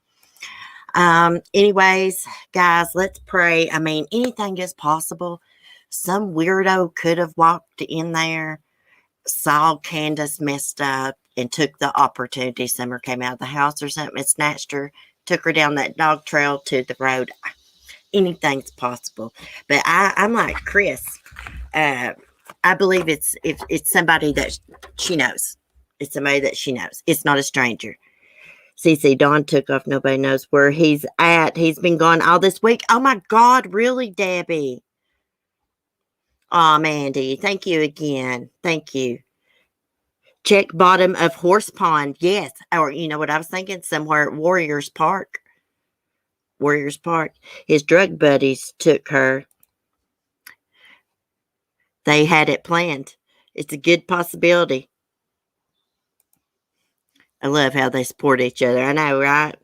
Speaker 1: Anyways, guys, let's pray. I mean, anything is possible. Some weirdo could have walked in there, saw Candace messed up, and took the opportunity. Summer came out of the house or something and snatched her, took her down that dog trail to the road. Anything's possible. But I'm like Chris. I believe it's somebody that she knows. It's somebody that she knows. It's not a stranger. CC Dawn took off. Nobody knows where he's at. He's been gone all this week. Oh my God, really, Debbie? Oh, Mandy, thank you again. Thank you. Check bottom of Horse Pond. Yes. Or you know what I was thinking? Somewhere at Warriors Park. Warriors Park. His drug buddies took her. They had it planned. It's a good possibility. I love how they support each other. I know, right?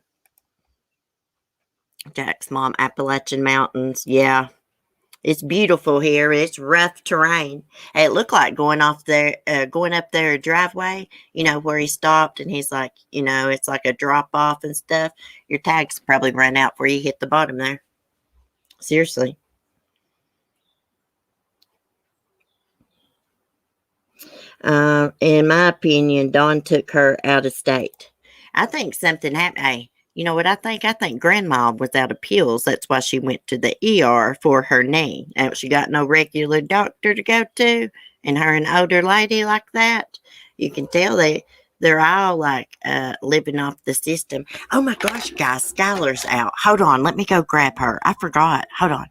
Speaker 1: Jack's mom, Appalachian Mountains. Yeah. It's beautiful here. It's rough terrain. Hey, it looked like going up there a driveway, where he stopped and he's like, it's like a drop off and stuff. Your tags probably run out before you hit the bottom there. Seriously. In my opinion, Dawn took her out of state. I think something happened. Hey, you know what I think? I think Grandma was out of pills. That's why she went to the ER for her knee. And she got no regular doctor to go to. And her an older lady like that, you can tell they're all like living off the system. Oh my gosh, guys, Skylar's out. Hold on, let me go grab her. I forgot. Hold on.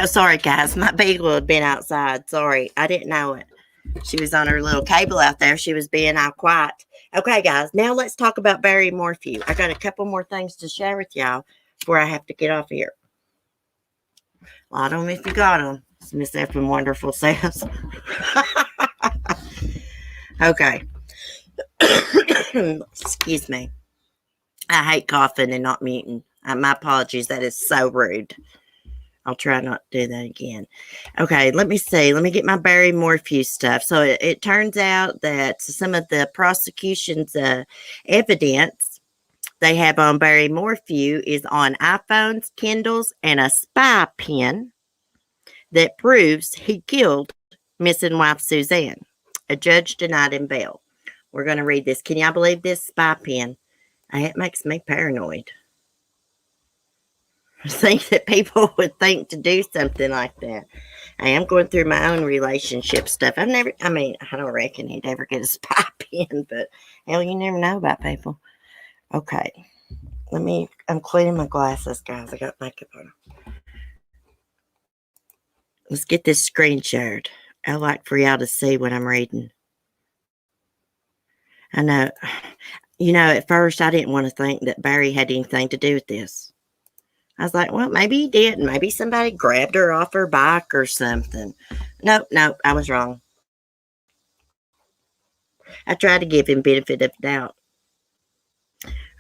Speaker 1: Oh, sorry, guys. My beagle had been outside. Sorry. I didn't know it. She was on her little cable out there. She was being all quiet. Okay, guys. Now let's talk about Barry Morphew. I got a couple more things to share with y'all before I have to get off here. Lot of them if you got them. As Miss Effin Wonderful says. Okay. Excuse me. I hate coughing and not muting. My apologies. That is so rude. I'll try not to do that again. Okay, let me see. Let me get my Barry Morphew stuff. So it turns out that some of the prosecution's evidence they have on Barry Morphew is on iPhones, Kindles, and a spy pen that proves he killed missing wife Suzanne. A judge denied him bail. We're going to read this. Can y'all believe this spy pen? It makes me paranoid. I think that people would think to do something like that. I am going through my own relationship stuff. I don't reckon he'd ever get a spy pen, but hell, you never know about people. Okay. I'm cleaning my glasses, guys. I got makeup on. Let's get this screen shared. I like for y'all to see what I'm reading. I know, at first I didn't want to think that Barry had anything to do with this. I was like, well, maybe he did. Maybe somebody grabbed her off her bike or something. No, I was wrong. I tried to give him benefit of doubt.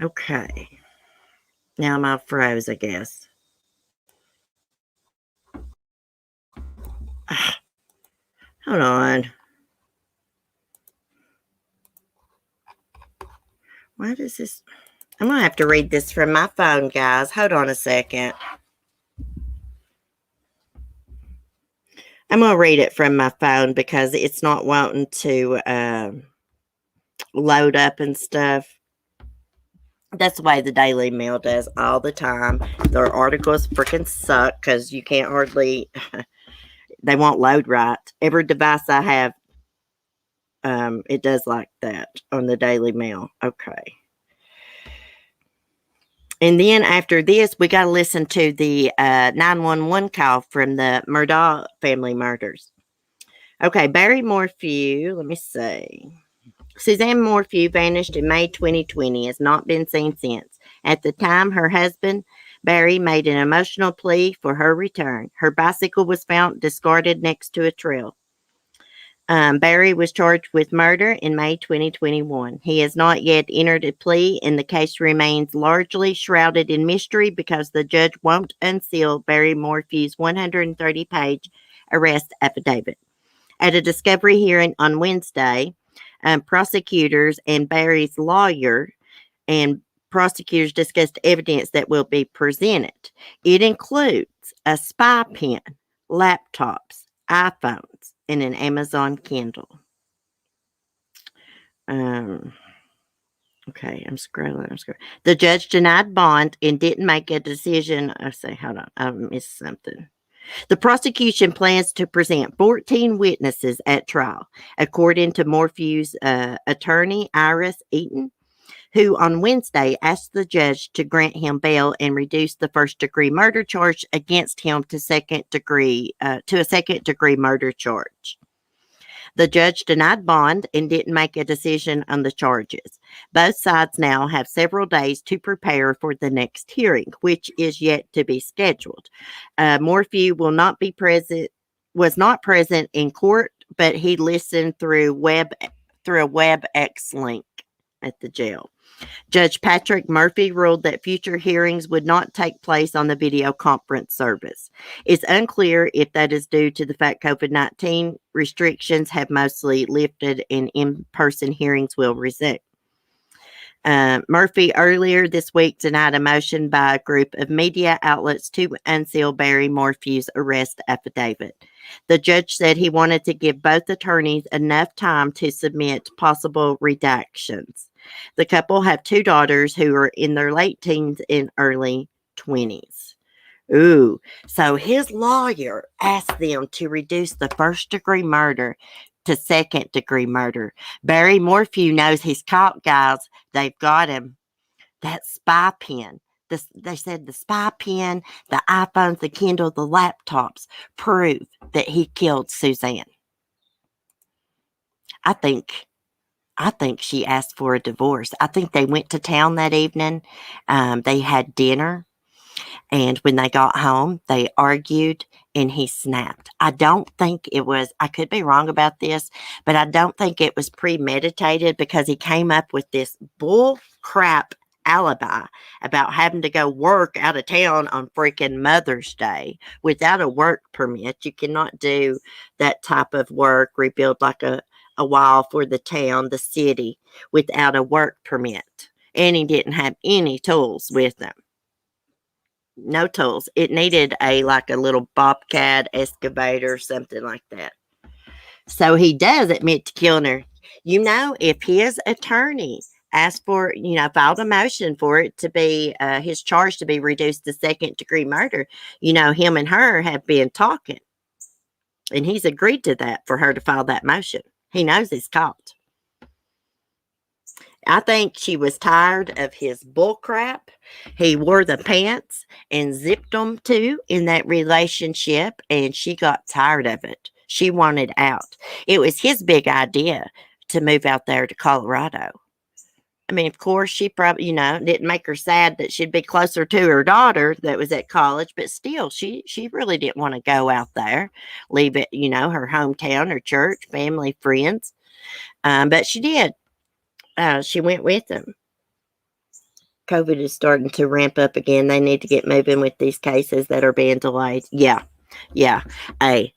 Speaker 1: Okay. Now I'm all froze, I guess. Hold on. Why does this... I'm going to have to read this from my phone, guys. Hold on a second. I'm going to read it from my phone because it's not wanting to load up and stuff. That's the way the Daily Mail does all the time. Their articles freaking suck because you can't hardly... they won't load right. Every device I have, it does like that on the Daily Mail. Okay. And then after this, we got to listen to the 911 call from the Murdaugh family murders. Okay, Barry Morphew, let me see. Suzanne Morphew vanished in May 2020, has not been seen since. At the time, her husband, Barry, made an emotional plea for her return. Her bicycle was found discarded next to a trail. Barry was charged with murder in May 2021. He has not yet entered a plea, and the case remains largely shrouded in mystery because the judge won't unseal Barry Morphew's 130-page arrest affidavit. At a discovery hearing on Wednesday, prosecutors and Barry's lawyer and prosecutors discussed evidence that will be presented. It includes a spy pen, laptops, iPhones, and an Amazon Kindle. Okay, I'm scrolling. The judge denied bond and didn't make a decision. Hold on, I missed something. The prosecution plans to present 14 witnesses at trial, according to Morphew's attorney, Iris Eaton, who on Wednesday asked the judge to grant him bail and reduce the first-degree murder charge against him to a second-degree murder charge. The judge denied bond and didn't make a decision on the charges. Both sides now have several days to prepare for the next hearing, which is yet to be scheduled. Morphew was not present in court, but he listened through a WebEx link at the jail. Judge Patrick Murphy ruled that future hearings would not take place on the video conference service. It's unclear if that is due to the fact COVID-19 restrictions have mostly lifted and in-person hearings will resume. Murphy earlier this week denied a motion by a group of media outlets to unseal Barry Morphew's arrest affidavit. The judge said he wanted to give both attorneys enough time to submit possible redactions. The couple have two daughters who are in their late teens and early 20s. Ooh, so his lawyer asked them to reduce the first-degree murder to second-degree murder. Barry Morphew knows he's caught, guys. They've got him. That spy pen, they said the spy pen, the iPhones, the Kindle, the laptops prove that he killed Suzanne. I think she asked for a divorce. I think they went to town that evening. They had dinner. And when they got home, they argued and he snapped. I don't think it was, I could be wrong about this, but I don't think it was premeditated because he came up with this bull crap alibi about having to go work out of town on freaking Mother's Day without a work permit. You cannot do that type of work, rebuild like a wall for the town, the city, without a work permit. And he didn't have any tools with him. No tools. It needed a little bobcat excavator or something like that. So he does admit to killing her. If his attorney asked for, filed a motion for it to be his charge to be reduced to second-degree murder, him and her have been talking. And he's agreed to that for her to file that motion. He knows he's caught. I think she was tired of his bullcrap. He wore the pants and zipped them too in that relationship, and she got tired of it. She wanted out. It was his big idea to move out there to Colorado. I mean, of course, she probably, didn't make her sad that she'd be closer to her daughter that was at college, but still, she really didn't want to go out there, leave it, her hometown, her church, family, friends. But she did. She went with him. COVID is starting to ramp up again. They need to get moving with these cases that are being delayed. Yeah. Hey,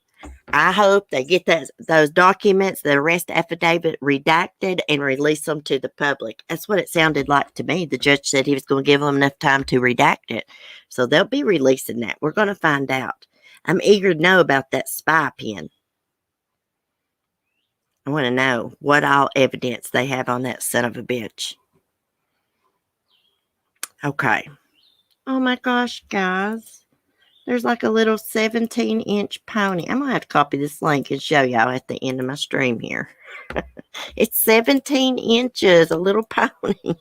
Speaker 1: I hope they get those documents, the arrest affidavit, redacted and release them to the public. That's what it sounded like to me. The judge said he was going to give them enough time to redact it. So they'll be releasing that. We're going to find out. I'm eager to know about that spy pen. I want to know what all evidence they have on that son of a bitch. Okay. Oh my gosh, guys. There's like a little 17-inch pony. I'm going to have to copy this link and show y'all at the end of my stream here. It's 17 inches, a little pony.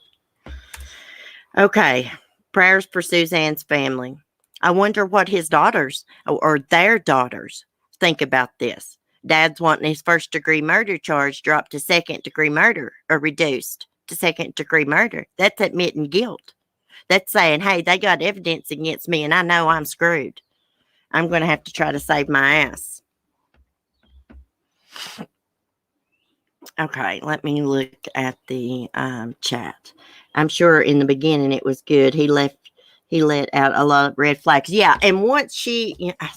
Speaker 1: Okay. Prayers for Suzanne's family. I wonder what his daughters or their daughters think about this. Dad's wanting his first-degree murder charge dropped to second-degree murder or reduced to second-degree murder. That's admitting guilt. That's saying, hey, they got evidence against me and I know I'm screwed. I'm going to have to try to save my ass. Okay, let me look at the chat. I'm sure in the beginning it was good. He let out a lot of red flags. Yeah, and once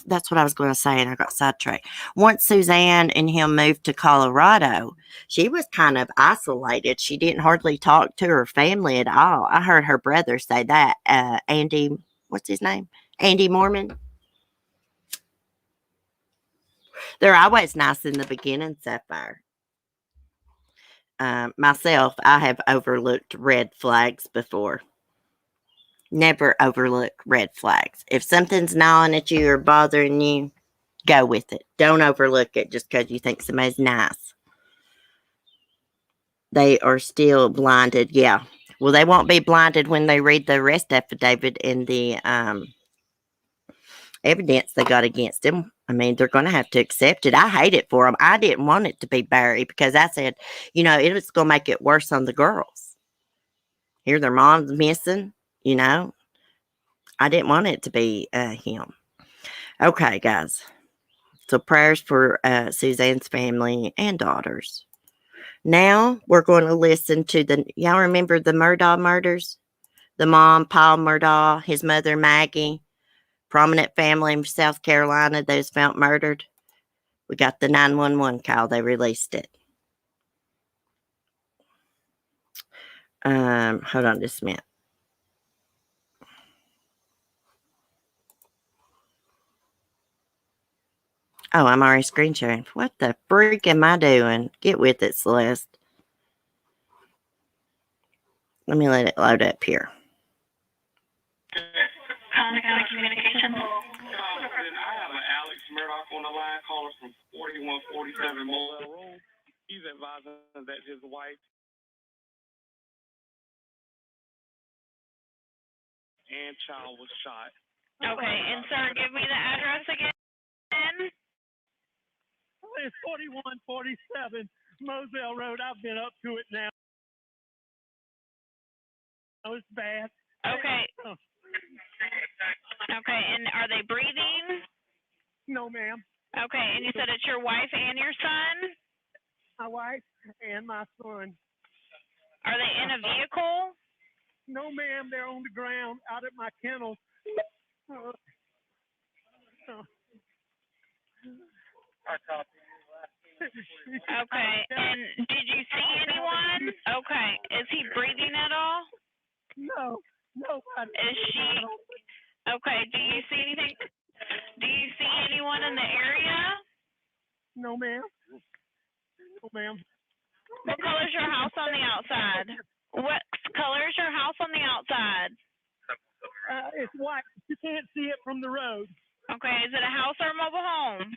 Speaker 1: that's what I was going to say, and I got sidetracked. Once Suzanne and him moved to Colorado, she was kind of isolated. She didn't hardly talk to her family at all. I heard her brother say that. Andy, what's his name? Andy Mormon. They're always nice in the beginning, Sapphire. Myself, I have overlooked red flags before. Never overlook red flags. If something's gnawing at you or bothering you, go with it. Don't overlook it just because you think somebody's nice. They are still blinded. Yeah. Well, they won't be blinded when they read the arrest affidavit and the evidence they got against him. I mean, they're going to have to accept it. I hate it for them. I didn't want it to be buried because I said, it was going to make it worse on the girls. Here, their mom's missing, I didn't want it to be him. Okay, guys. So prayers for Suzanne's family and daughters. Now we're going to listen to y'all remember the Murdaugh murders? The mom, Paul Murdaugh, his mother, Maggie, prominent family in South Carolina, those found murdered. We got the 911 call. They released it. Hold on just a minute. Oh, I'm already screen sharing. What the freak am I doing? Get with it, Celeste. Let me let it load up here.
Speaker 8: Communication. I have an Alex Murdaugh on the line calling from 4147 Mobile Road. He's advising that his wife and child was shot.
Speaker 9: Okay, and sir, give me the address again.
Speaker 8: It's 4147 Moselle Road. I've been up to it now. Oh, it's bad.
Speaker 9: Okay. Okay, and are they breathing?
Speaker 8: No, ma'am.
Speaker 9: Okay, and you said it's your wife and your son?
Speaker 8: My wife and my son.
Speaker 9: Are they in a vehicle?
Speaker 8: No, ma'am. They're on the ground out at my kennel.
Speaker 9: Okay, and did you see anyone? Okay, is he breathing at all?
Speaker 8: No, nobody.
Speaker 9: Is she? Okay, do you see anything? Do you see anyone in the area?
Speaker 8: No, ma'am. No, ma'am.
Speaker 9: What color is your house on the outside? What color is your house on the outside?
Speaker 8: It's white. You can't see it from the road.
Speaker 9: Okay, is it a house or a mobile home?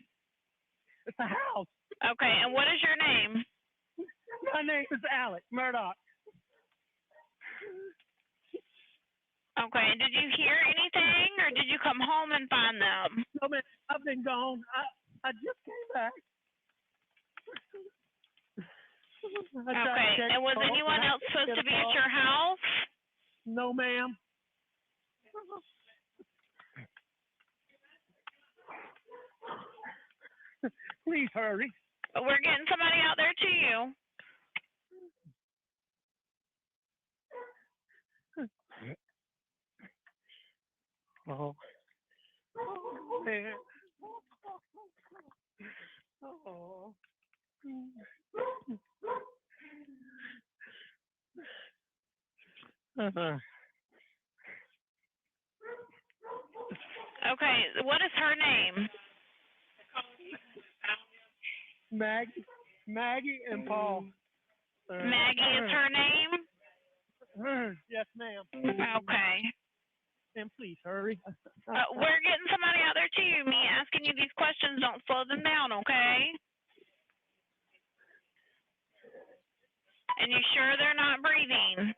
Speaker 8: It's a house.
Speaker 9: Okay, and what is your name?
Speaker 8: My name is Alex Murdaugh.
Speaker 9: Okay, and did you hear anything, or did you come home and find them?
Speaker 8: No, man, I've been gone. I just came back.
Speaker 9: Okay, and was anyone else supposed to be at your house?
Speaker 8: No, ma'am. Please hurry.
Speaker 9: We're getting somebody out there to you.
Speaker 8: Oh, man. Oh.
Speaker 9: Okay, what is her name?
Speaker 8: Maggie and Paul.
Speaker 9: Maggie is her name?
Speaker 8: Yes, ma'am.
Speaker 9: Okay.
Speaker 8: And please hurry.
Speaker 9: We're getting somebody out there to you. Me asking you these questions don't slow them down, okay? And you sure they're not breathing?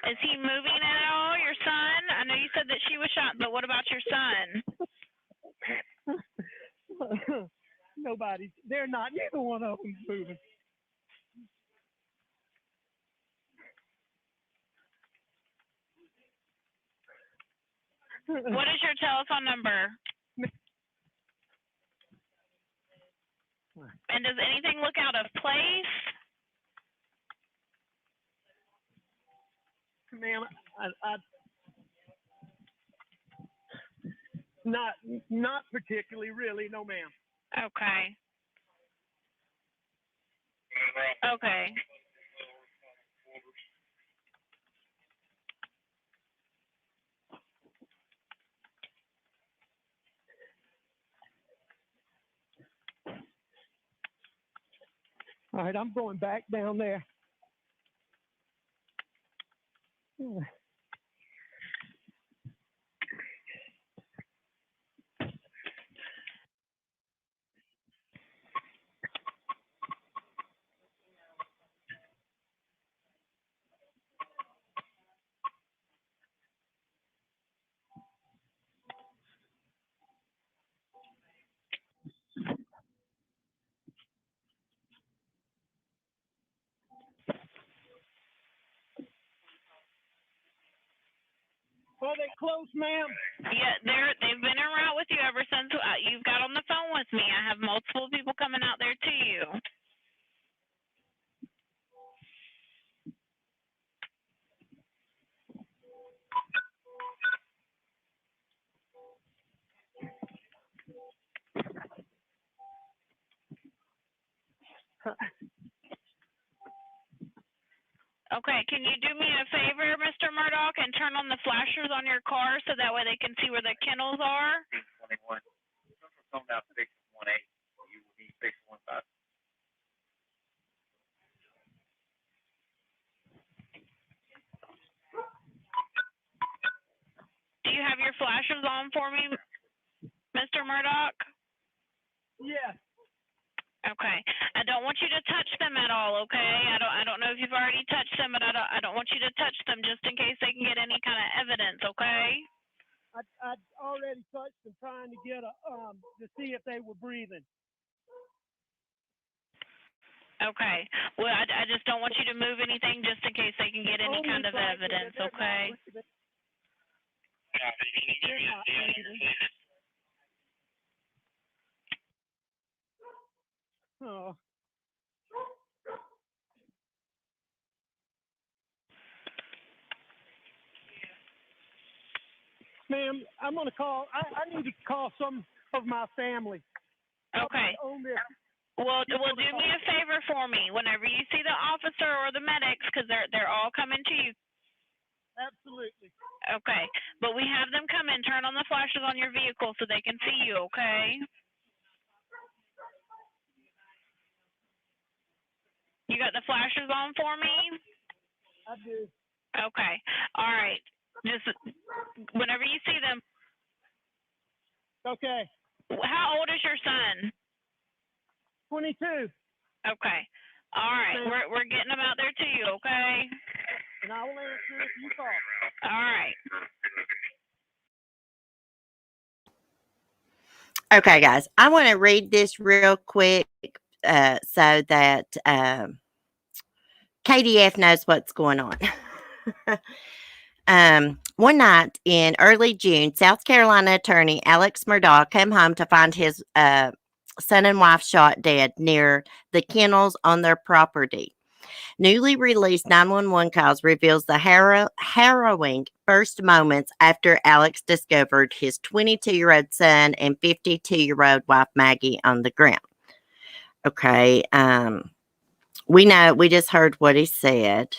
Speaker 9: Is he moving at all, your son? I know you said that she was shot, but what about your son?
Speaker 8: Nobody. They're not. Neither one of them's moving.
Speaker 9: What is your telephone number? And does anything look out of place?
Speaker 8: Ma'am, I not particularly, really, no, ma'am.
Speaker 9: Okay. Okay.
Speaker 8: All right, I'm going back down there. Are they close, ma'am?
Speaker 9: Yeah, they've been en route with you ever since you've got on the phone with me. I have multiple people coming out there to you. Okay, can you do me a favor, Mr. Murdaugh, and turn on the flashers on your car so that way they can see where the kennels are?
Speaker 6: 21. Come down 618. You will need 615.
Speaker 9: Do you have your flashers on for me, Mr. Murdaugh?
Speaker 8: Yes.
Speaker 9: Okay. I don't want you to touch them at all, okay? I don't know if you've already touched them, but I don't want you to touch them just in case they can get any kind of evidence, okay?
Speaker 10: I already touched them trying to get to see if they were breathing.
Speaker 9: Okay. Well, I just don't want you to move anything just in case they can get any kind of evidence, okay?
Speaker 10: Oh. Ma'am, I'm going to call. I need to call some of my family.
Speaker 9: Okay.
Speaker 10: On this.
Speaker 9: Well, do me a favor for me. Whenever you see the officer or the medics, because they're all coming to you.
Speaker 10: Absolutely.
Speaker 9: Okay. But we have them come in, turn on the flashes on your vehicle so they can see you, okay? You got the flashes on for me?
Speaker 10: I do.
Speaker 9: Okay. All right. Just whenever you see them.
Speaker 10: Okay.
Speaker 9: How old is your son?
Speaker 10: 22.
Speaker 9: Okay. All right. We're getting them out there to you, okay?
Speaker 10: And I will answer if you call.
Speaker 9: All right.
Speaker 1: Okay, guys, I want to read this real quick so that KDF knows what's going on. One night in early June, South Carolina attorney Alex Murdaugh came home to find his son and wife shot dead near the kennels on their property. Newly released 911 calls reveals the harrowing first moments after Alex discovered his 22-year-old son and 52-year-old wife Maggie on the ground. Okay, we just heard what he said.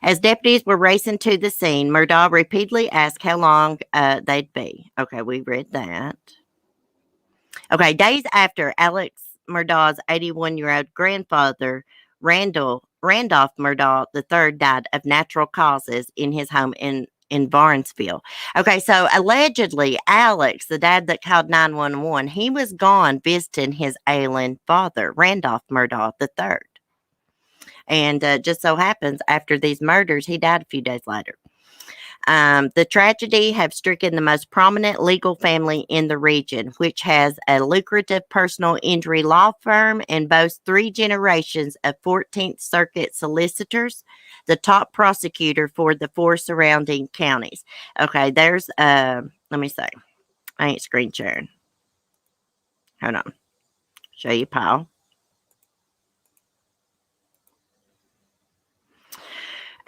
Speaker 1: As deputies were racing to the scene, Murdaugh repeatedly asked how long they'd be. Okay, we read that. Okay, days after Alex Murdaugh's 81-year-old grandfather, Randolph Murdaugh III, died of natural causes in his home in Barnesville. Okay, so allegedly, Alex, the dad that called 911, he was gone visiting his ailing father, Randolph Murdaugh III. And just so happens, after these murders, he died a few days later. The tragedy have stricken the most prominent legal family in the region, which has a lucrative personal injury law firm and boasts 3 generations of 14th Circuit solicitors, the top prosecutor for the 4 surrounding counties. Okay, there's, let me see. I ain't screen sharing. Hold on. Show you Paul.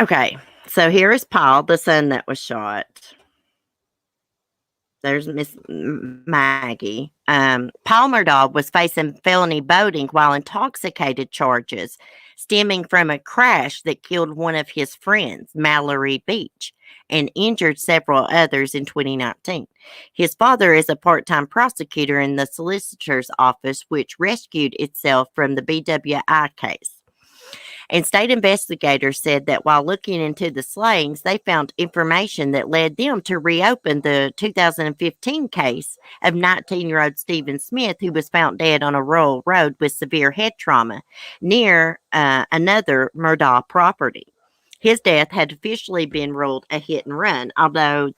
Speaker 1: Okay, so here is Paul, the son that was shot. There's Miss Maggie. Paul Murdaugh was facing felony boating while intoxicated charges stemming from a crash that killed one of his friends, Mallory Beach, and injured several others in 2019. His father is a part-time prosecutor in the solicitor's office, which rescued itself from the BWI case. And state investigators said that while looking into the slayings, they found information that led them to reopen the 2015 case of 19-year-old Stephen Smith, who was found dead on a rural road with severe head trauma near another Murdaugh property. His death had officially been ruled a hit and run, although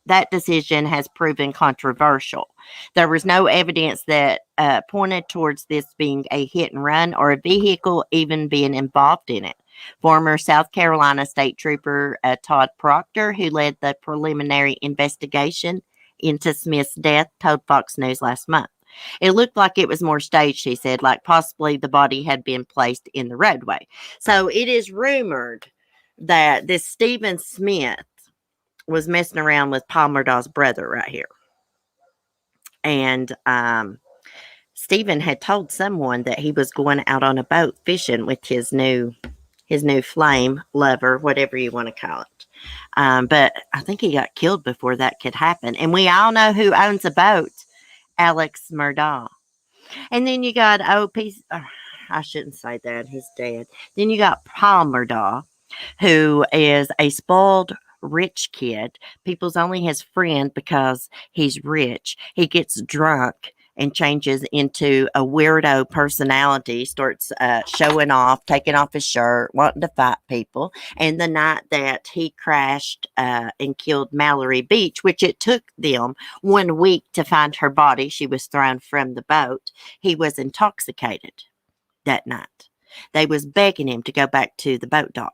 Speaker 1: that decision has proven controversial. There was no evidence that pointed towards this being a hit and run or a vehicle even being involved in it. Former South Carolina State Trooper Todd Proctor, who led the preliminary investigation into Smith's death, told Fox News last month. It looked like it was more staged, he said, like possibly the body had been placed in the roadway. So it is rumored that this Stephen Smith was messing around with Paul Murdaugh's brother right here. And Stephen had told someone that he was going out on a boat fishing with his new flame lover, whatever you want to call it. But I think he got killed before that could happen. And we all know who owns a boat, Alex Murdaugh. And then you got, I shouldn't say that, he's dead. Then you got Paul Murdaugh, who is a spoiled rich kid. People's only his friend because he's rich. He gets drunk and changes into a weirdo personality, starts showing off, taking off his shirt, wanting to fight people. And the night that he crashed and killed Mallory Beach, which it took them 1 week to find her body, she was thrown from the boat, he was intoxicated that night. They was begging him to go back to the boat dock.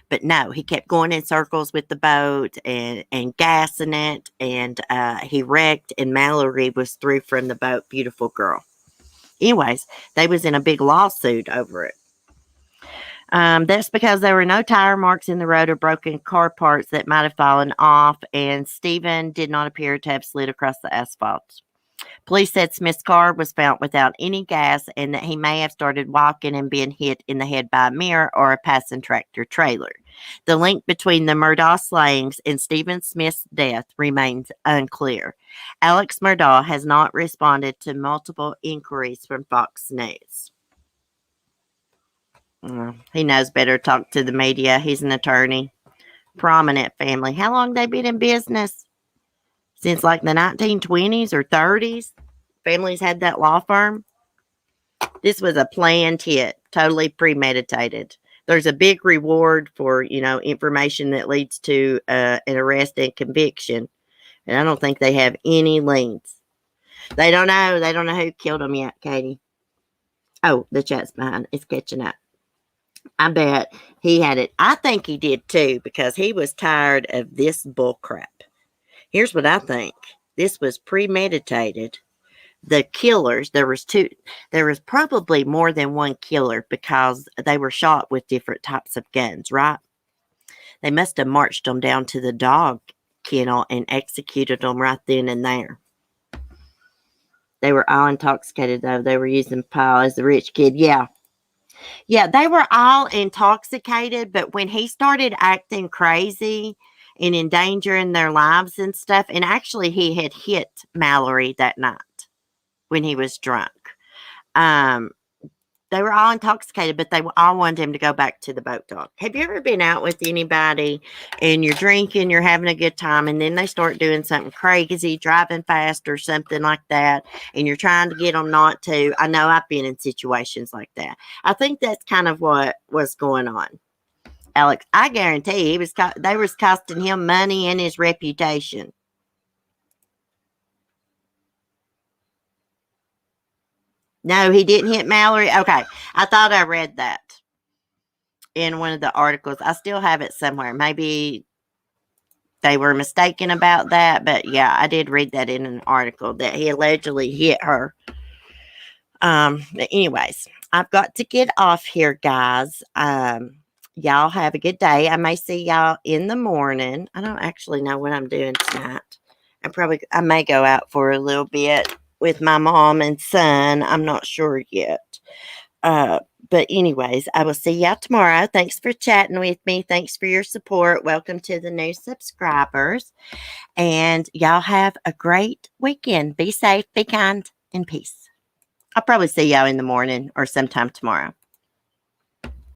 Speaker 1: But no, he kept going in circles with the boat and gassing it. And he wrecked, and Mallory was threw from the boat. Beautiful girl. Anyways, they was in a big lawsuit over it. That's because there were no tire marks in the road or broken car parts that might have fallen off. And Stephen did not appear to have slid across the asphalt. Police said Smith's car was found without any gas and that he may have started walking and been hit in the head by a mirror or a passing tractor trailer. The link between the Murdaugh slayings and Stephen Smith's death remains unclear. Alex Murdaugh has not responded to multiple inquiries from Fox News. He knows better to talk to the media. He's an attorney. Prominent family. How long they been in business? Since like the 1920s or 30s, families had that law firm. This was a planned hit, totally premeditated. There's a big reward for, information that leads to an arrest and conviction. And I don't think they have any liens. They don't know. They don't know who killed them yet, Katie. Oh, the chat's behind. It's catching up. I bet he had it. I think he did too, because he was tired of this bull crap. Here's what I think. This was premeditated. The killers, there was probably more than one killer because they were shot with different types of guns, right? They must have marched them down to the dog kennel and executed them right then and there. They were all intoxicated, though. They were using Paul as the rich kid. Yeah, they were all intoxicated, but when he started acting crazy and endangering their lives and stuff. And actually, he had hit Mallory that night when he was drunk. They were all intoxicated, but they all wanted him to go back to the boat dock. Have you ever been out with anybody and you're drinking, you're having a good time, and then they start doing something crazy, driving fast or something like that, and you're trying to get them not to? I know I've been in situations like that. I think that's kind of what was going on. Alex, I guarantee they was costing him money and his reputation. No, he didn't hit Mallory. Okay, I thought I read that in one of the articles. I still have it somewhere. Maybe they were mistaken about that, but yeah, I did read that in an article that he allegedly hit her. But anyways, I've got to get off here, guys. Y'all have a good day. I may see y'all in the morning. I don't actually know what I'm doing tonight. I may go out for a little bit with my mom and son. I'm not sure yet. But anyways, I will see y'all tomorrow. Thanks for chatting with me. Thanks for your support. Welcome to the new subscribers. And y'all have a great weekend. Be safe, be kind, and peace. I'll probably see y'all in the morning or sometime tomorrow.